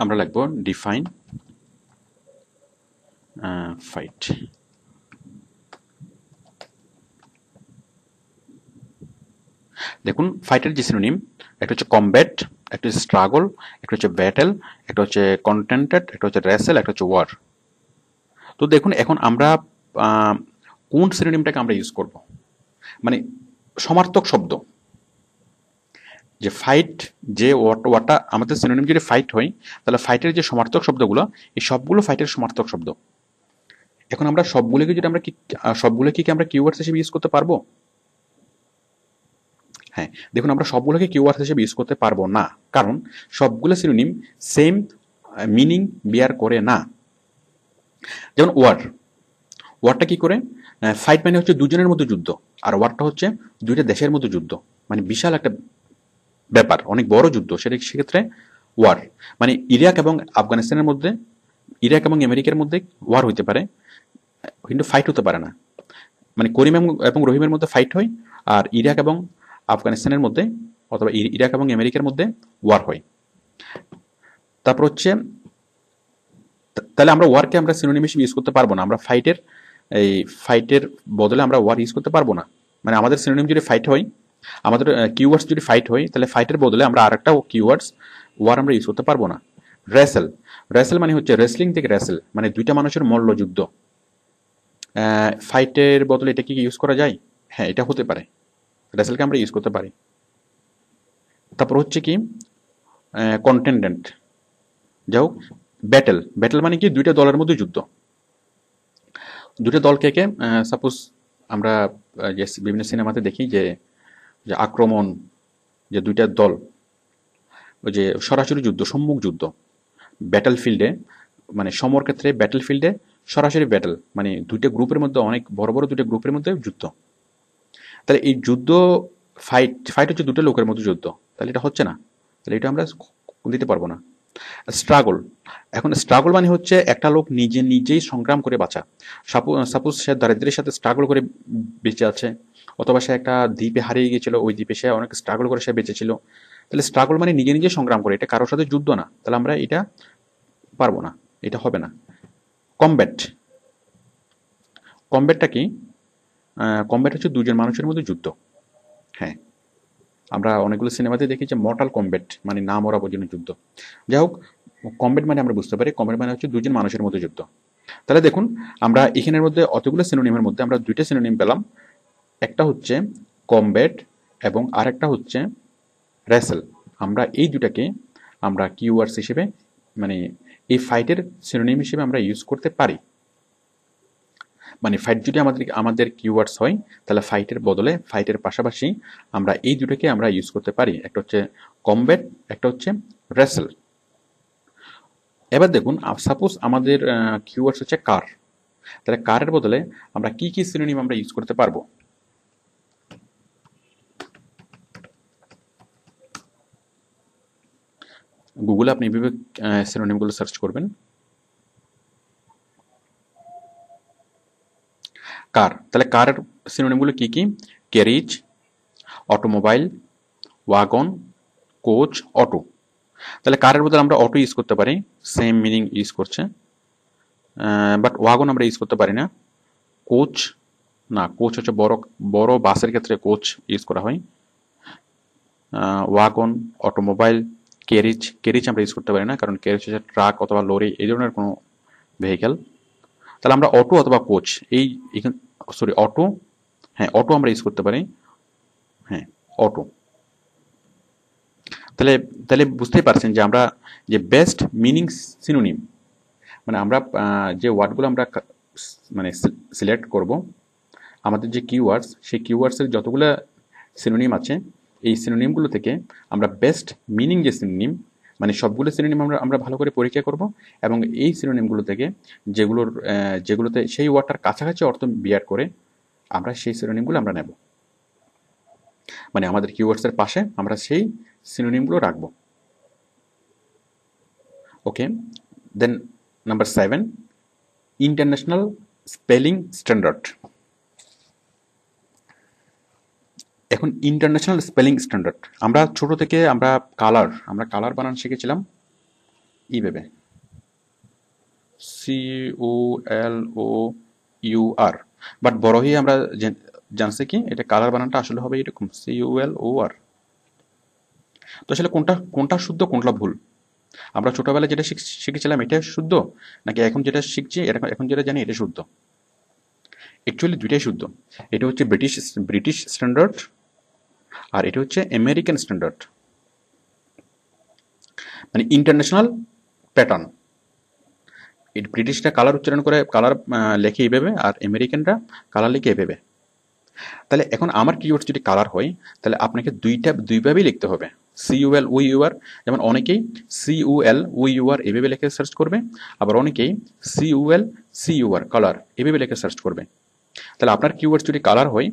আমরা লিখব ডিফাইন ফাইট। দেখুন ফাইটের যে সিনোনিম, একটা হচ্ছে কমব্যাট, একটা হচ্ছে স্ট্রাগল, একটা হচ্ছে ব্যাটেল, একটা হচ্ছে কন্টেন্টেড, একটা হচ্ছে রেসেল, একটা হচ্ছে ওয়ার। তো দেখুন এখন আমরা কোন সিনোনিমটাকে আমরা ইউজ করব, মানে সমার্থক শব্দ। যে ফাইট, যে ওয়ার্ডটা আমাদের সিনোনিম যদি ফাইট হয়, তাহলে ফাইটের যে সমার্থক শব্দগুলো, এই সবগুলো ফাইটের সমার্থক শব্দ। এখন আমরা সবগুলোকে যদি আমরা সবগুলোকে কি আমরা কিওয়ার্ডস হিসেবে ইউজ করতে পারবো? হ্যাঁ, দেখুন আমরা সবগুলোকে কিওয়ার্ডস হিসেবে ইউজ করতে পারবো না, কারণ সবগুলো সিনোনিম সেম মিনিং বিয়ার করে না। যেমন ওয়ারটা কি করে? ফাইট মানে হচ্ছে দুজনের মধ্যে যুদ্ধ, আর ওয়ারটা হচ্ছে দুইটা দেশের মধ্যে যুদ্ধ, মানে বিশাল একটা ব্যাপার, অনেক বড় যুদ্ধ। সেক্ষেত্রে ওয়ার মানে ইরাক এবং আফগানিস্তানের মধ্যে, ইরাক এবং আমেরিকার মধ্যে ওয়ার হইতে পারে, কিন্তু ফাইট হতে পারে না। মানে করিম এবং রহিমের মধ্যে ফাইট হয়, আর ইরাক এবং আফগানিস্তানের মধ্যে অথবা ইরাক এবং আমেরিকার মধ্যে ওয়ার হয়। তারপর হচ্ছে, তাহলে আমরা ওয়ারকে আমরা সিনোনিম হিসেবে ইউজ করতে পারবো না। আমরা ফাইটের বদলে আমরা ওয়ার ইউজ করতে পারবো না। মানে আমাদের সিনোনিম যদি ফাইট হয়, আমাদের কিওয়ার্ডস যদি ফাইট হয়, তাহলে ফাইটের বদলে আমরা আরেকটা কিওয়ার্ডস ওয়ার আমরা ইউজ করতে পারবো না। রেসেল, রেসেল মানে হচ্ছে রেসলিং থেকে রেসেল, মানে দুইটা মানুষের মল্লযুদ্ধ। ফাইটের বদলে এটা কি ইউজ করা যায়? হ্যাঁ, এটা হতে পারে, রেসেলকে আমরা ইউজ করতে পারি। তারপর হচ্ছে কি কন্টেন্ডেন্ট, যাই হোক। ব্যাটেল, ব্যাটেল মানে কি দুইটা দলের মধ্যে যুদ্ধ। দুটো দলকে কে সাপোজ আমরা যে বিভিন্ন সিনেমাতে দেখি যে যে আক্রমণ, যে দুইটা দল, ওই যে সরাসরি যুদ্ধ, সম্মুখ যুদ্ধ, ব্যাটেল ফিল্ডে, মানে সমর ক্ষেত্রে ব্যাটেল ফিল্ডে সরাসরি ব্যাটেল, মানে দুইটা গ্রুপের মধ্যে, অনেক বড় বড় দুইটা গ্রুপের মধ্যে যুদ্ধ। তাহলে এই যুদ্ধ ফাইট, ফাইট হচ্ছে দুটো লোকের মধ্যে যুদ্ধ, তাহলে এটা হচ্ছে না, তাহলে এটা আমরা দিতে পারবো না। স্ট্রাগল, এখন স্ট্রাগল মানে হচ্ছে একটা লোক নিজেই সংগ্রাম করে বাঁচা। সাপোজ সে দারিদ্রের সাথে স্ট্রাগল করে বেঁচে আছে, অথবা সে একটা দ্বীপে হারিয়ে গিয়েছিল, ওই দ্বীপে সে অনেক স্ট্রাগল করে সে বেঁচে ছিল। তাহলে স্ট্রাগল মানে নিজে সংগ্রাম করে, এটা কারোর সাথে যুদ্ধ না, তাহলে আমরা এটা পারবো না, এটা হবে না। কমব্যাট, কমব্যাটটা কি? কমব্যাট হচ্ছে দুজন মানুষের মধ্যে যুদ্ধ। হ্যাঁ, আমরা অনেকগুলো সিনেমাতে দেখি যে মর্টাল কমব্যাট মানে না মরা পর্যন্ত যুদ্ধ। যাই হোক, কমব্যাট মানে আমরা বুঝতে পারি, কমব্যাট মানে হচ্ছে দুজন মানুষের মধ্যে যুদ্ধ। তাহলে দেখুন আমরা এখানের মধ্যে অতগুলো সিনোনিমের মধ্যে আমরা দুইটা সিনোনিম পেলাম, একটা হচ্ছে কমব্যাট এবং আরেকটা হচ্ছে রেসেল। আমরা এই দুটাকে আমরা কিওয়ার্ডস হিসেবে, মানে এই ফাইটের সিনোনিম হিসেবে আমরা ইউজ করতে পারি। মানে ফাইট যদি আমাদের কিওয়ার্ডস হয়, তাহলে ফাইটের বদলে, ফাইটের পাশাপাশি আমরা এই দুটোকে আমরা ইউজ করতে পারি, একটা হচ্ছে কমব্যাট, একটা হচ্ছে রেসেল। এবার দেখুন সাপোজ আমাদের কিওয়ার্ডস হচ্ছে কার, তাহলে কারের বদলে আমরা কি কি সিনোনিম আমরা ইউজ করতে পারবো? গুগলে আপনি এইভাবে সিনোনিমগুলো সার্চ করবেন। কার, তাহলে কারের সিনোনিমগুলো কি কি? Carriage, automobile, wagon, coach, auto. তাহলে কারের বদলে আমরা অটো ইউজ করতে পারি, সেম মিনিং ইউজ করছে, বাট ওয়াগন আমরা ইউজ করতে পারি না। কোচ, না, কোচ হচ্ছে বড় বড় বাসের ক্ষেত্রে কোচ ইউজ করা হয়। ওয়াগন, অটোমোবাইল, ক্যারিজ আমরা ইউজ করতে পারি না, কারণ ক্যারিজ হচ্ছে ট্রাক অথবা লরি, এই ধরনের কোনো ভেহিক্যাল। তাহলে আমরা অটো অথবা কোচ, সরি অটো, হ্যাঁ অটো আমরা ইউজ করতে পারি, হ্যাঁ অটো। তাহলে তাহলে বুঝতেই পারছেন যে আমরা যে বেস্ট মিনিং সিনোনিম, মানে আমরা যে ওয়ার্ডগুলো আমরা মানে সিলেক্ট করব, আমাদের যে কিওয়ার্ডস, সেই কিওয়ার্ডসের যতগুলো সিনোনিম আছে, এই সিনোনিমগুলো থেকে আমরা বেস্ট মিনিং যে সিনোনিম, মানে সবগুলো সিনোনিম আমরা ভালো করে পরীক্ষা করব, এবং এই সিনোনিমগুলো থেকে যেগুলোতে সেই ওয়ার্ডটার কাছাকাছি অর্থ বিয়ার করে আমরা সেই সিনোনিমগুলো আমরা নেব, মানে আমাদের কিওয়ার্ডসের পাশে আমরা সেই সিনোনিমগুলো রাখব। ওকে, দেন নাম্বার 7, ইন্টারন্যাশনাল স্পেলিং স্ট্যান্ডার্ড। এখন ইন্টারন্যাশনাল স্পেলিং স্ট্যান্ডার্ড, আমরা ছোট থেকে আমরা কালার বানান শিখেছিলাম এইভাবে, COLOUR, বাট বড় হয়ে আমরা জানছি কি এটা কালার বানানটা আসলে হবে এরকম COLOR। তো আসলে কোনটা শুদ্ধ কোনটা ভুল? আমরা ছোটবেলায় যেটা শিখেছিলাম এটা শুদ্ধ, নাকি এখন যেটা শিখছি এখন যেটা জানি এটা শুদ্ধ? অ্যাকচুয়ালি দুইটাই শুদ্ধ। এটা হচ্ছে ব্রিটিশ স্ট্যান্ডার্ড, আর এটা হচ্ছে আমেরিকান স্ট্যান্ডার্ড, মানে ইন্টারন্যাশনাল প্যাটার্ন। ব্রিটিশরা কালার উচ্চারণ করে, কালার লেখে এইভাবে, আর আমেরিকানরা কালার লিখে এভাবে। তাহলে এখন আমার কিওয়ার্ড যদি কালার হয়, তাহলে আপনাকে দুইভাবেই লিখতে হবে, COLOUR। যেমন অনেকেই COLOUR এভাবে লিখে সার্চ করবে, আবার অনেকেই COLCUR কালার এভাবে লিখে সার্চ করবে। তাহলে আপনার কিওয়ার্ড যদি কালার হয়,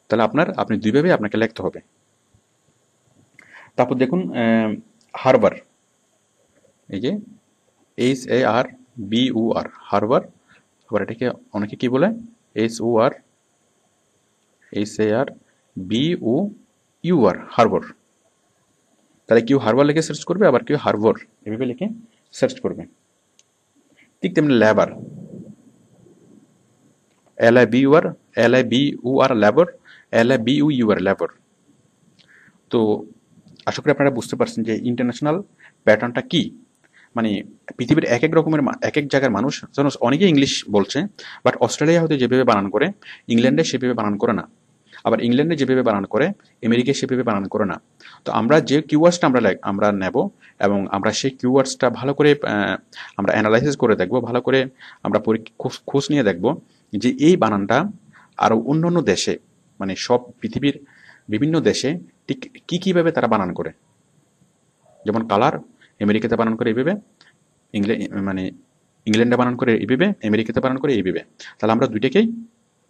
তাহলে আপনি দুইভাবে আপনাকে লিখতে হবে। তারপর দেখুন হারবার, এই যে HARBOR হারবার, আবার এটাকে অনেকে কি বলে HARBOUR হারবার। তাহলে কেউ হারবার লিখে সার্চ করবে, আবার কেউ হারবার এভাবে লিখে সার্চ করবে। ঠিক তেমনি labour, LIBUR labour, LIBUR labour. তো আশা করি আপনারা বুঝতে পারছেন যে ইন্টারন্যাশনাল প্যাটার্নটা কি। মানে পৃথিবীর এক এক জায়গার মানুষ, যেন অনেকেই ইংলিশ বলছে, বাট অস্ট্রেলিয়া হয়তো যেভাবে বানান করে, ইংল্যান্ডে সেভাবে বানান করে না, আবার ইংল্যান্ডে যেভাবে বানান করে, আমেরিকায় সেভাবে বানান করে না। তো আমরা যে কিওয়ার্ডসটা আমরা নেব, এবং আমরা সেই কিওয়ার্ডসটা ভালো করে আমরা অ্যানালাইসিস করে দেখব, ভালো করে আমরা খোঁজ নিয়ে দেখব যে এই বানানটা আরও অন্য দেশে, মানে সব পৃথিবীর বিভিন্ন দেশে ঠিক কীভাবে তারা বানান করে। যেমন কালার আমেরিকাতে বানান করে এইভাবে, মানে ইংল্যান্ডে বানান করে এইভাবে, আমেরিকাতে বানান করে এইভাবে। তাহলে আমরা দুইটাকেই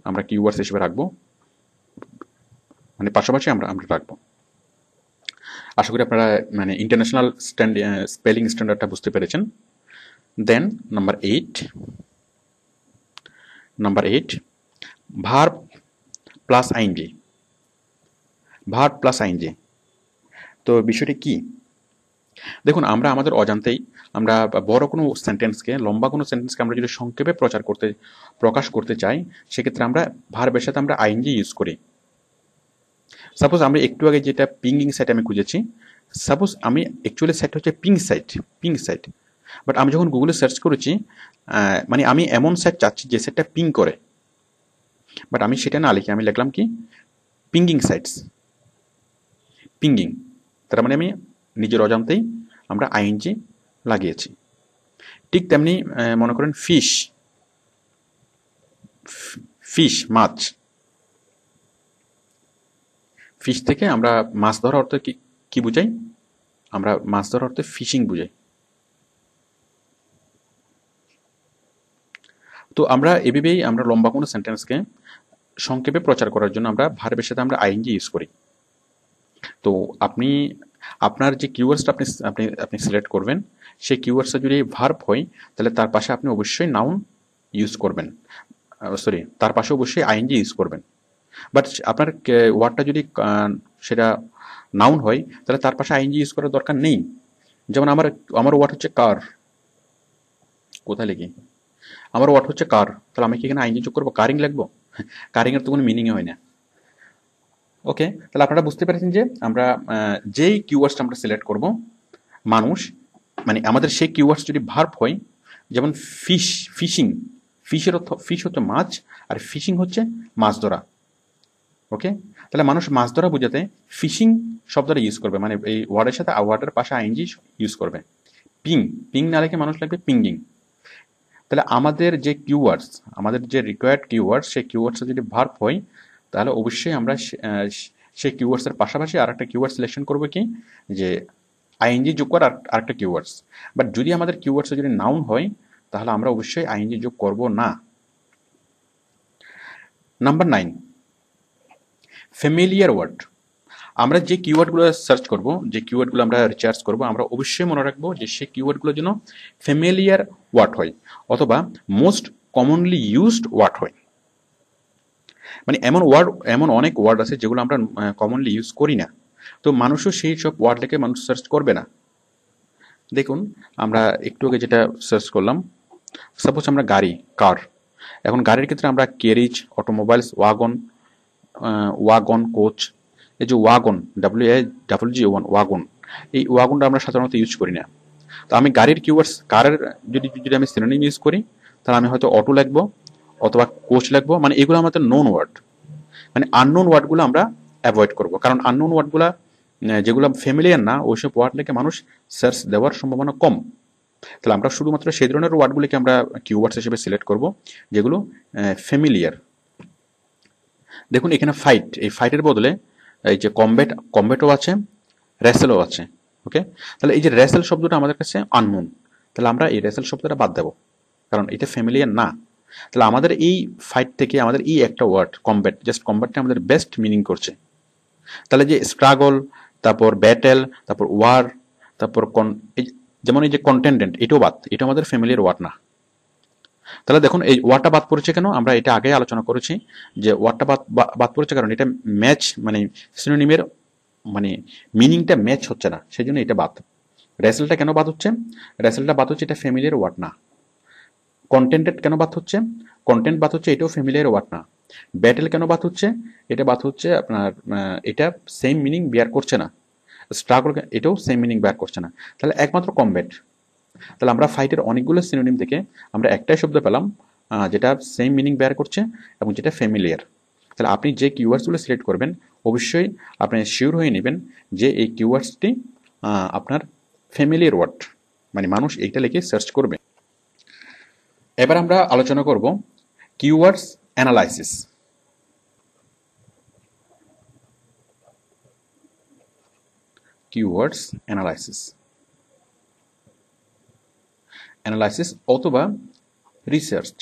আমরা কিওয়ার্ডস হিসেবে রাখবো, মানে পাশাপাশি আমরা রাখবো। আশা করি আপনারা মানে ইন্টারন্যাশনাল স্পেলিং স্ট্যান্ডার্ডটা বুঝতে পেরেছেন। Then number 8, verb plus ING. Verb plus ING, তো বিষয়টি কি? দেখুন, আমরা আমাদের অজান্তেই আমরা বড় কোনো সেন্টেন্সকে, লম্বা কোনো সেন্টেন্সকে আমরা যদি সংক্ষেপে প্রকাশ করতে চাই, সেক্ষেত্রে আমরা ভার্বের সাথে আমরা আইএনজি ইউজ করি। সাপোজ আমরা একটু আগে যেটা পিঙ্গিং সাইট আমি খুঁজেছি, সাপোজ আমি অ্যাকচুয়ালি সাইট হচ্ছে পিং সাইট, বাট আমি যখন গুগলে সার্চ করেছি, মানে আমি এমন সাইট চাচ্ছি যে সাইটটা পিং করে, বাট আমি সেটা না লিখে আমি লিখলাম কি পিঙ্গিং সাইটস, পিঙ্গিং। তার মানে আমি নিজের অজান্তেই আমরা আইএনজি লাগিয়েছি। ঠিক তেমনি মনে করেন ফিশ মাছ, ফিশ থেকে আমরা মাছ ধরার অর্থে কি বুঝাই? আমরা মাছ ধরার অর্থে ফিশিং বুঝাই। তো আমরা এভাবেই আমরা লম্বা কোনো সেন্টেন্সকে সংক্ষেপে প্রচার করার জন্য আমরা ভার্বের সাথে আমরা আইএনজি ইউজ করি। তো আপনার যে কিওয়ার্ডসটা আপনি সিলেক্ট করবেন, সেই কিওয়ার্ডসটা যদি ভার্ব হয়, তাহলে তার পাশে আপনি অবশ্যই নাউন ইউজ করবেন, তার পাশে অবশ্যই আইএনজি ইউজ করবেন। বাট আপনার ওয়ার্ডটা যদি সেটা নাউন হয়, তাহলে তার পাশে আইএনজি ইউজ করার দরকার নেই। যেমন আমার ওয়ার্ড হচ্ছে কার, কোথায় লিখি? আমার ওয়ার্ড হচ্ছে কার, তাহলে আমি কি এখানে আইএনজি যোগ করবো, কারিং লিখবো? কারিং এর তো কোনো মিনিংই হয় না। ওকে, তাহলে আপনারা বুঝতে পেরেছেন যে আমরা যেই কিওয়ার্ডসটা আমরা সিলেক্ট করব, মানুষ, মানে আমাদের সেই কিওয়ার্ডস যদি ভার্ব হয়, যেমন ফিশিং, ফিশ হচ্ছে মাছ, আর ফিশিং হচ্ছে মাছ ধরা। ওকে, তাহলে মানুষ মাছ ধরা বোঝাতে ফিশিং শব্দটা ইউজ করবে, মানে এই ওয়ার্ডের সাথে ওয়ার্ডের পাশে আইএনজি ইউজ করবে। পিং, পিং না লিখে মানুষ লাগবে পিঙ্গিং। তাহলে আমাদের যে কিওয়ার্ডস, আমাদের যে রিকোয়ার্ড কিওয়ার্ডস, সেই কিওয়ার্ডসে যদি ভার্ব হয় তাহলে অবশ্যই আমরা সেই কিওয়ার্ডসের পাশাপাশি আরেকটা কিওয়ার্ড সিলেকশন করবো, কি যে আইএনজি যোগ করার আরেকটা কিওয়ার্ডস। বাট যদি আমাদের কিওয়ার্ডসে যদি নাউন হয় তাহলে আমরা অবশ্যই আইএনজি যোগ করব না। Number 9, familiar word. আমরা যে কিওয়ার্ডগুলো সার্চ করব, যে কিওয়ার্ডগুলো আমরা রিসার্চ করব, আমরা অবশ্যই মনে রাখবো যে সেই কিওয়ার্ডগুলো যেন ফ্যামিলিয়ার ওয়ার্ড হয় অথবা মোস্ট কমনলি ইউজড ওয়ার্ড হয়। মানে এমন অনেক ওয়ার্ড আছে যেগুলো আমরা কমনলি ইউজ করি না, তো মানুষও সেই সব ওয়ার্ড লিখে মানুষ সার্চ করবে না। দেখুন আমরা একটু আগে যেটা সার্চ করলাম, সাপোজ আমরা গাড়ি, কার। এখন গাড়ির ক্ষেত্রে আমরা carriage, automobiles, wagon, wagon, coach. এই যে ওয়াগন, WAGG ওয়াগন, এই ওয়াগনটা আমরা সাধারণত ইউজ করি না। তো আমি গাড়ির কিওয়ার্ডস, কারের যদি যদি আমি সিনোনিম ইউজ করি তাহলে আমি হয়তো অটো লিখবো অথবা কোচ লিখবো, মানে এগুলো আমাদের নোন ওয়ার্ড। মানে আননোন ওয়ার্ডগুলো আমরা অ্যাভয়েড করব, কারণ আননোন ওয়ার্ডগুলো যেগুলো ফ্যামিলিয়ার না ওইসব ওয়ার্ড লিখে মানুষ সার্চ দেওয়ার সম্ভাবনা কম। তাহলে আমরা শুধুমাত্র সেই ধরনের ওয়ার্ডগুলিকে আমরা কিওয়ার্ডস হিসেবে সিলেক্ট করব যেগুলো ফ্যামিলিয়ার। দেখুন এখানে ফাইট, এই ফাইটের বদলে এই যে কম্বেটও আছে, রেসেলও আছে। ওকে, তাহলে এই যে রেসেল শব্দটা আমাদের কাছে আননোন, তাহলে আমরা এই রেসেল শব্দটা বাদ দেবো কারণ এটা ফ্যামিলিয়ার না। তাহলে আমাদের এই ফাইট থেকে আমাদের এই একটা ওয়ার্ড কম্ব্যাট, জাস্ট কম্ব্যাটটা আমাদের বেস্ট মিনিং করছে। তাহলে যে স্ট্রাগল, তারপর ব্যাটেল, তারপর ওয়ার, তারপর যেমন এই যে কন্টেন্ডেন্ট, এটাও বাদ, এটা আমাদের ফ্যামিলিয়ার ওয়ার্ড না। তাহলে দেখুন এই ওয়ার্ডটা বাদ পড়েছে কেন, আমরা এটা আগে আলোচনা করেছি যে ওয়ার্ডটা বাদ পড়েছে কারণ এটা ম্যাচ, মানে সিনোনিমের মানে মিনিংটা ম্যাচ হচ্ছে না, সেই জন্য এটা বাদ। রেসেলটা কেন বাদ হচ্ছে, রেসেলটা বাদ হচ্ছে এটা ফ্যামিলিয়ার ওয়ার্ড না। কন্টেন্টেড কেন বাদ হচ্ছে, কন্টেন্ট বাদ হচ্ছে এটাও ফ্যামিলিয়ার ওয়ার্ড না। ব্যাটেল কেন বাদ হচ্ছে, এটা বাদ হচ্ছে আপনার এটা সেম মিনিং বেয়ার করছে না। স্ট্রাগল এটাও সেম মিনিং বেয়ার করছে না। তাহলে একমাত্র কমব্যাট। তাহলে আমরা ফাইটের অনেকগুলো সিনোনিম থেকে আমরা একটাই শব্দ পেলাম যেটা সেম মিনিং বেয়ার করছে এবং যেটা ফ্যামিলিয়ার। তাহলে আপনি যে কিওয়ার্ডসগুলো সিলেক্ট করবেন অবশ্যই আপনি শিওর হয়ে নেবেন যে এই কিওয়ার্ডসটি আপনার ফ্যামিলিয়ার ওয়ার্ড, মানে মানুষ এইটা লিখে সার্চ করবে। এবার আমরা আলোচনা করব কিওয়ার্ডস অ্যানালাইসিস। কিওয়ার্ডস অ্যানালাইসিস অথবা রিসার্চ।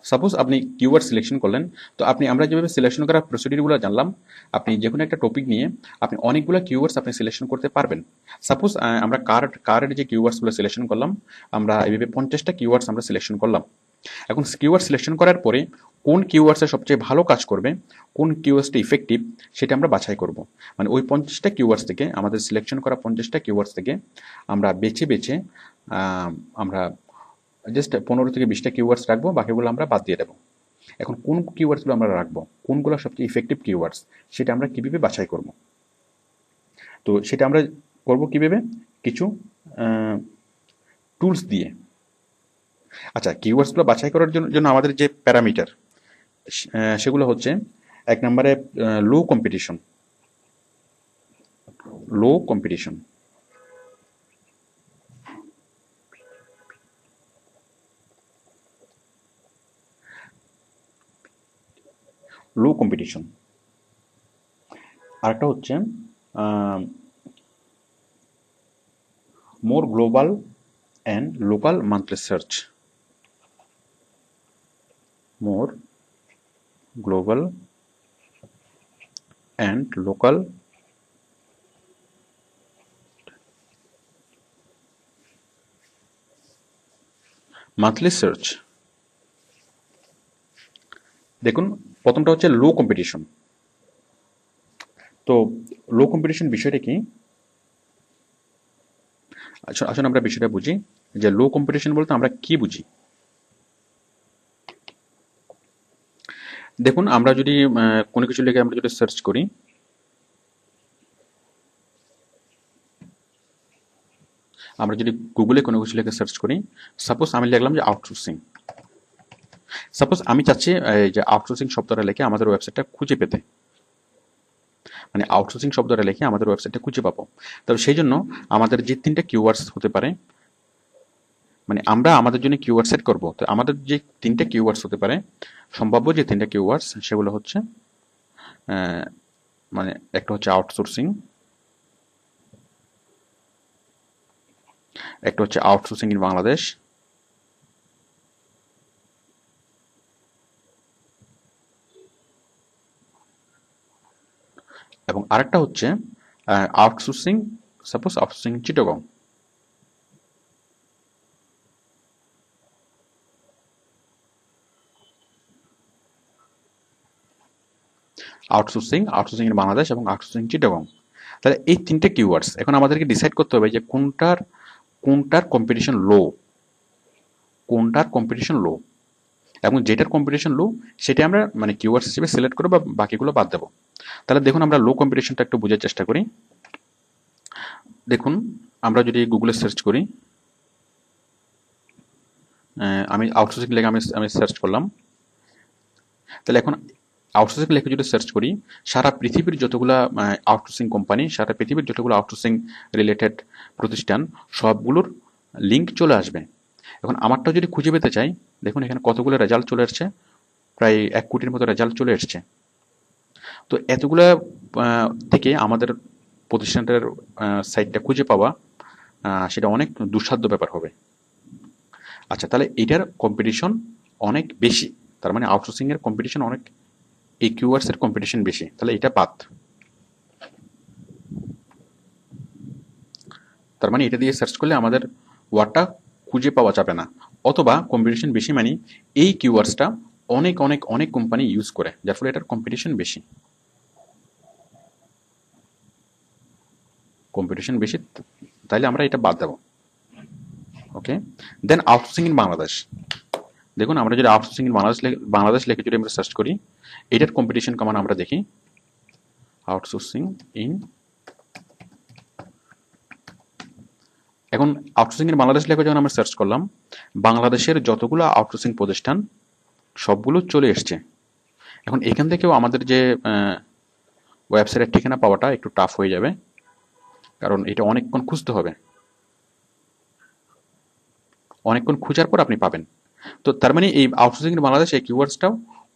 সাপোজ আপনি কিওয়ার্ড সিলেকশন করলেন, তো আমরা যেভাবে সিলেকশন করার প্রসিডিউরগুলো জানলাম, আপনি যে কোনো একটা টপিক নিয়ে আপনি অনেকগুলো কিওয়ার্ডস আপনি সিলেকশন করতে পারবেন। সাপোজ আমরা কারের যে কিওয়ার্ডসগুলো সিলেকশন করলাম, আমরা এইভাবে 50টা কিওয়ার্ডস আমরা সিলেকশন করলাম। এখন কিওয়ার্ড সিলেকশন করার পরে কোন কিওয়ার্ডসে সবচেয়ে ভালো কাজ করবে, কোন কিওয়ার্ডসটা ইফেক্টিভ, সেটা আমরা বাছাই করব। মানে ওই 50টা কিওয়ার্ডস থেকে, আমাদের সিলেকশন করা 50টা কিওয়ার্ডস থেকে আমরা বেছে বেছে আমরা জাস্ট 15 থেকে 20টা কিওয়ার্ডস রাখবো, বাকিগুলো আমরা বাদ দিয়ে দেবো। এখন কোন কিওয়ার্ডসগুলো আমরা রাখবো, কোনগুলো সবচেয়ে ইফেক্টিভ কিওয়ার্ডস, সেটা আমরা কীভাবে বাছাই করব। তো সেটা আমরা করব কীভাবে, কিছু টুলস দিয়ে। আচ্ছা, কিওয়ার্ডসগুলো বাছাই করার জন্য আমাদের যে প্যারামিটার সেগুলো হচ্ছে 1 নম্বরে low competition. Low competition, low competition. আরেকটা হচ্ছে more global and local monthly search. More global and local monthly search. দেখুন প্রথমটা হচ্ছে লো কম্পিটিশন। তো লো কম্পিটিশন বিষয়টা কি, আসলে আমরা বিষয়টা বুঝি যে লো কম্পিটিশন বলতে আমরা কি বুঝি। দেখুন আমরা যদি কোনো কিছু লিখে আমরা যদি সার্চ করি, আমরা যদি গুগলে কোনো কিছু লিখে সার্চ করি, সাপোজ আমি লিখলাম যে আউটসোর্সিং। সাপোজ আমি চাচ্ছি এই যে আউটসোর্সিং শব্দটা লিখে আমাদের ওয়েবসাইটটা খুঁজে পেতে, মানে আউটসোর্সিং শব্দটা লিখে আমাদের ওয়েবসাইটটা খুঁজে পাবো। তবে সেই জন্য আমাদের যে 3টা কিওয়ার্ডস হতে পারে, মানে আমরা আমাদের জন্য কিওয়ার্ড সেট করব, তো আমাদের যে 3টা কিওয়ার্ডস হতে পারে, সম্ভাব্য যে 3টা কিওয়ার্ডস সেগুলো হচ্ছে মানে একটা হচ্ছে আউটসোর্সিং, একটা হচ্ছে আউটসোর্সিং ইন বাংলাদেশ, এবং আরেকটা হচ্ছে outsourcing, suppose outsourcing Chittagong. Outsourcing in Bangladesh এবং আউটসোর্সিং চিটাগং। তাহলে এই 3টে কিওয়ার্ডস এখন আমাদেরকে ডিসাইড করতে হবে যে কোনটার কম্পিটিশন লো, কোনটার কম্পিটিশন লো, এবং যেটার কম্পিটিশন লো সেটা আমরা মানে কিওয়ার্ডস হিসেবে সিলেক্ট করে বা বাকিগুলো বাদ দেবো। তাহলে দেখুন আমরা লো কম্পিটিশনটা একটু বোঝার চেষ্টা করি। দেখুন আমরা যদি গুগলে সার্চ করি, আমি আউটসোর্সিং লেখে আমি সার্চ করলাম, তাহলে এখন আউটসোর্সিং লেখে যদি সার্চ করি, সারা পৃথিবীর যতগুলো আউটসোর্সিং কোম্পানি, সারা পৃথিবীর যতগুলো আউটসোর্সিং রিলেটেড প্রতিষ্ঠান, সবগুলোর লিঙ্ক চলে আসবে। এখন আমারটা যদি খুঁজে পেতে চাই, দেখুন এখানে কতগুলো রেজাল্ট চলে আসছে, প্রায় 1 কোটির মতো রেজাল্ট চলে এসছে। তো এতগুলো থেকে আমাদের প্রতিষ্ঠানটার সাইটটা খুঁজে পাওয়া সেটা অনেক দুঃসাধ্য ব্যাপার হবে। আচ্ছা, তাহলে এটার কম্পিটিশন অনেক বেশি, তার মানে আউটসোর্সিং এর কম্পিটিশন অনেক, এই কিওয়ার্ডস এর কম্পিটিশন বেশি, তাহলে এটা বাদ। তার মানে এটা দিয়ে সার্চ করলে আমাদের ওয়ার্ডটা খুঁজে পাওয়া যাবে না, অথবা কম্পিটিশন বেশি মানে এই কিওয়ার্ডসটা অনেক অনেক অনেক কোম্পানি ইউজ করে, যার ফলে এটার কম্পিটিশন বেশি, তাইলে আমরা এটা বাদ দেবো। ওকে, দেন আউটসোর্সিং ইন বাংলাদেশ। দেখুন আমরা যদি আউটসোর্সিং ইন বাংলাদেশ লিখে যদি আমরা সার্চ করি, এটার কম্পিটিশন কেমন আমরা দেখি। আউটসোর্সিং ইন, এখন আউটসোর্সিং ইন বাংলাদেশ লিখে যখন আমরা সার্চ করলাম, বাংলাদেশের যতগুলো আউটসোর্সিং প্রতিষ্ঠান সবগুলো চলে এসছে। এখন এখান থেকেও আমাদের যে ওয়েবসাইটের ঠিকানা পাওয়াটা একটু টাফ হয়ে যাবে, কারণ এটা অনেকক্ষণ খুঁজতে হবে, অনেকক্ষণ খোঁজার পর আপনি পাবেন। তো তার মানে এই আউটসোর্সিং ইন বাংলাদেশ এই কিওয়ার্ডসটাও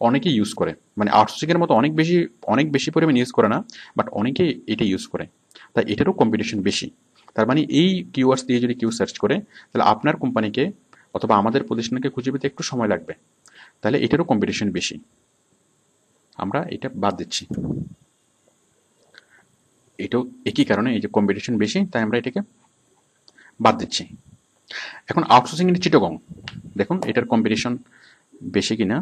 অনেকেই ইউজ করে, মানে আউটসোর্সিং এর মতো অনেক বেশি পরিমাণে ইউজ করে না, বাট অনেকেই এটা ইউজ করে, তাই এটারও কম্পিটিশন বেশি। তার মানে এই কিওয়ার্ডস দিয়ে যদি কেউ সার্চ করে, তাহলে আপনার কোম্পানিকে অথবা আমাদের প্রতিষ্ঠানকে খুঁজে পেতে একটু সময় লাগবে, তাহলে এটারও কম্পিটিশন বেশি, আমরা এটা বাদ দিচ্ছি। এটাও একই কারণে, এই যে কম্পিটিশন বেশি, তাই আমরা এটাকে বাদ দিচ্ছি। এখন আউটসোর্সিং ইন চিটাগং, দেখুন এটার কম্পিটিশন বেশি কিনা।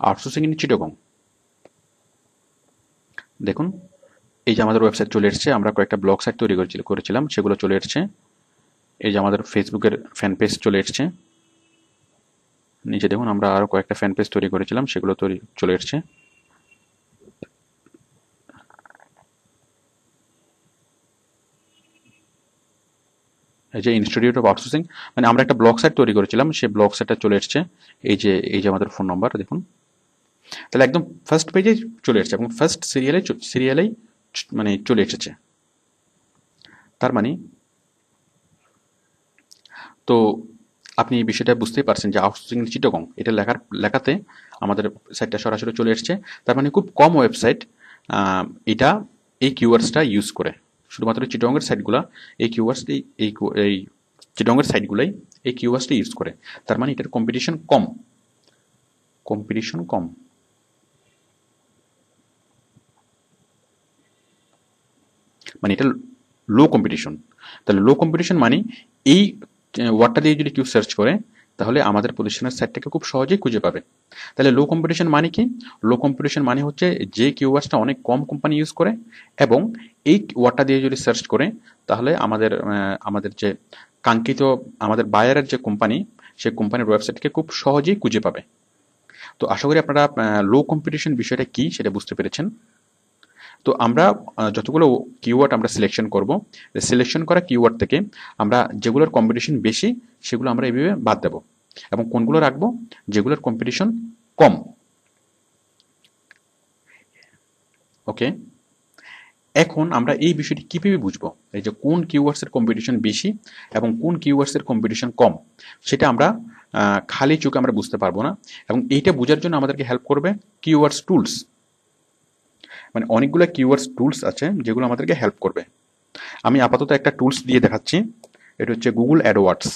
আউটসোর্সিং ইন চিটাগং, দেখুন এই যে আমাদের ওয়েবসাইট চলে এসছে, আমরা কয়েকটা ব্লগ সাইট তৈরি করেছিলাম, সেগুলো চলে এসছে। এই যে আমাদের ফেসবুকের ফ্যান পেজ চলে এসছে, নিচে দেখুন আমরা আরও কয়েকটা ফ্যান পেজ তৈরি করেছিলাম, সেগুলো চলে এসছে। এই যে ইনস্টিটিউট অফ আউটসোর্সিং, মানে আমরা একটা ব্লগ সাইট তৈরি করেছিলাম, সেই ব্লগ সাইটটা চলে এসছে। এই যে আমাদের ফোন নাম্বার দেখুন, তাহলে একদম ফার্স্ট পেজে চলে এসছে এবং ফার্স্ট সিরিয়ালেই মানে চলে এসেছে। তার মানে তো আপনি এই বিষয়টা বুঝতেই পারছেন যে আউটসোর্সিং চিটাগং এটা লেখাতে আমাদের সাইটটা সরাসরি চলে এসছে। তার মানে খুব কম ওয়েবসাইট এটা এই কিওয়ার্ডসটা ইউজ করে, শুধুমাত্র চিটাগংয়ের সাইটগুলো এই কিওয়ার্ডসটি এই চিটাগংয়ের সাইটগুলাই এই কিওয়ার্ডসটা ইউজ করে। তার মানে এটার কম্পিটিশন কম, মানে এটা লো কম্পিটিশন। তাহলে লো কম্পিটিশন মানে এই ওয়ার্ডটা দিয়ে যদি কেউ সার্চ করে, তাহলে আমাদের প্রতিষ্ঠানের সাইটটাকে খুব সহজেই খুঁজে পাবে। তাহলে লো কম্পিটিশন মানে কি? লো কম্পিটিশন মানে হচ্ছে যে কিওয়ার্ডসটা অনেক কম কোম্পানি ইউজ করে, এবং এই ওয়ার্ডটা দিয়ে যদি সার্চ করে, তাহলে আমাদের যে কাঙ্ক্ষিত আমাদের বায়ারের যে কোম্পানি, সেই কোম্পানির ওয়েবসাইটকে খুব সহজেই খুঁজে পাবে। তো আশা করি আপনারা লো কম্পিটিশন বিষয়টা কি সেটা বুঝতে পেরেছেন। তো আমরা যতগুলো কিওয়ার্ড আমরা সিলেকশন করব, সিলেকশন করা কিওয়ার্ড থেকে আমরা যেগুলোর কম্পিটিশন বেশি সেগুলো আমরা এইভাবে বাদ দেব, এবং কোনগুলো রাখবো যেগুলোর কম্পিটিশন কম। ওকে, এখন আমরা এই বিষয়টি কিভাবে বুঝবো, এই যে কোন কিওয়ার্ডসের কম্পিটিশন বেশি এবং কোন কিওয়ার্ডসের কম্পিটিশন কম, সেটা আমরা খালি চোখে আমরা বুঝতে পারবো না। এবং এইটা বোঝার জন্য আমাদেরকে হেল্প করবে কিওয়ার্ডস টুলস। মানে অনেকগুলো কিওয়ার্ডস টুলস আছে যেগুলো আমাদেরকে হেল্প করবে। আমি আপাতত একটা টুলস দিয়ে দেখাচ্ছি, এটা হচ্ছে গুগল অ্যাডওয়ার্ডস।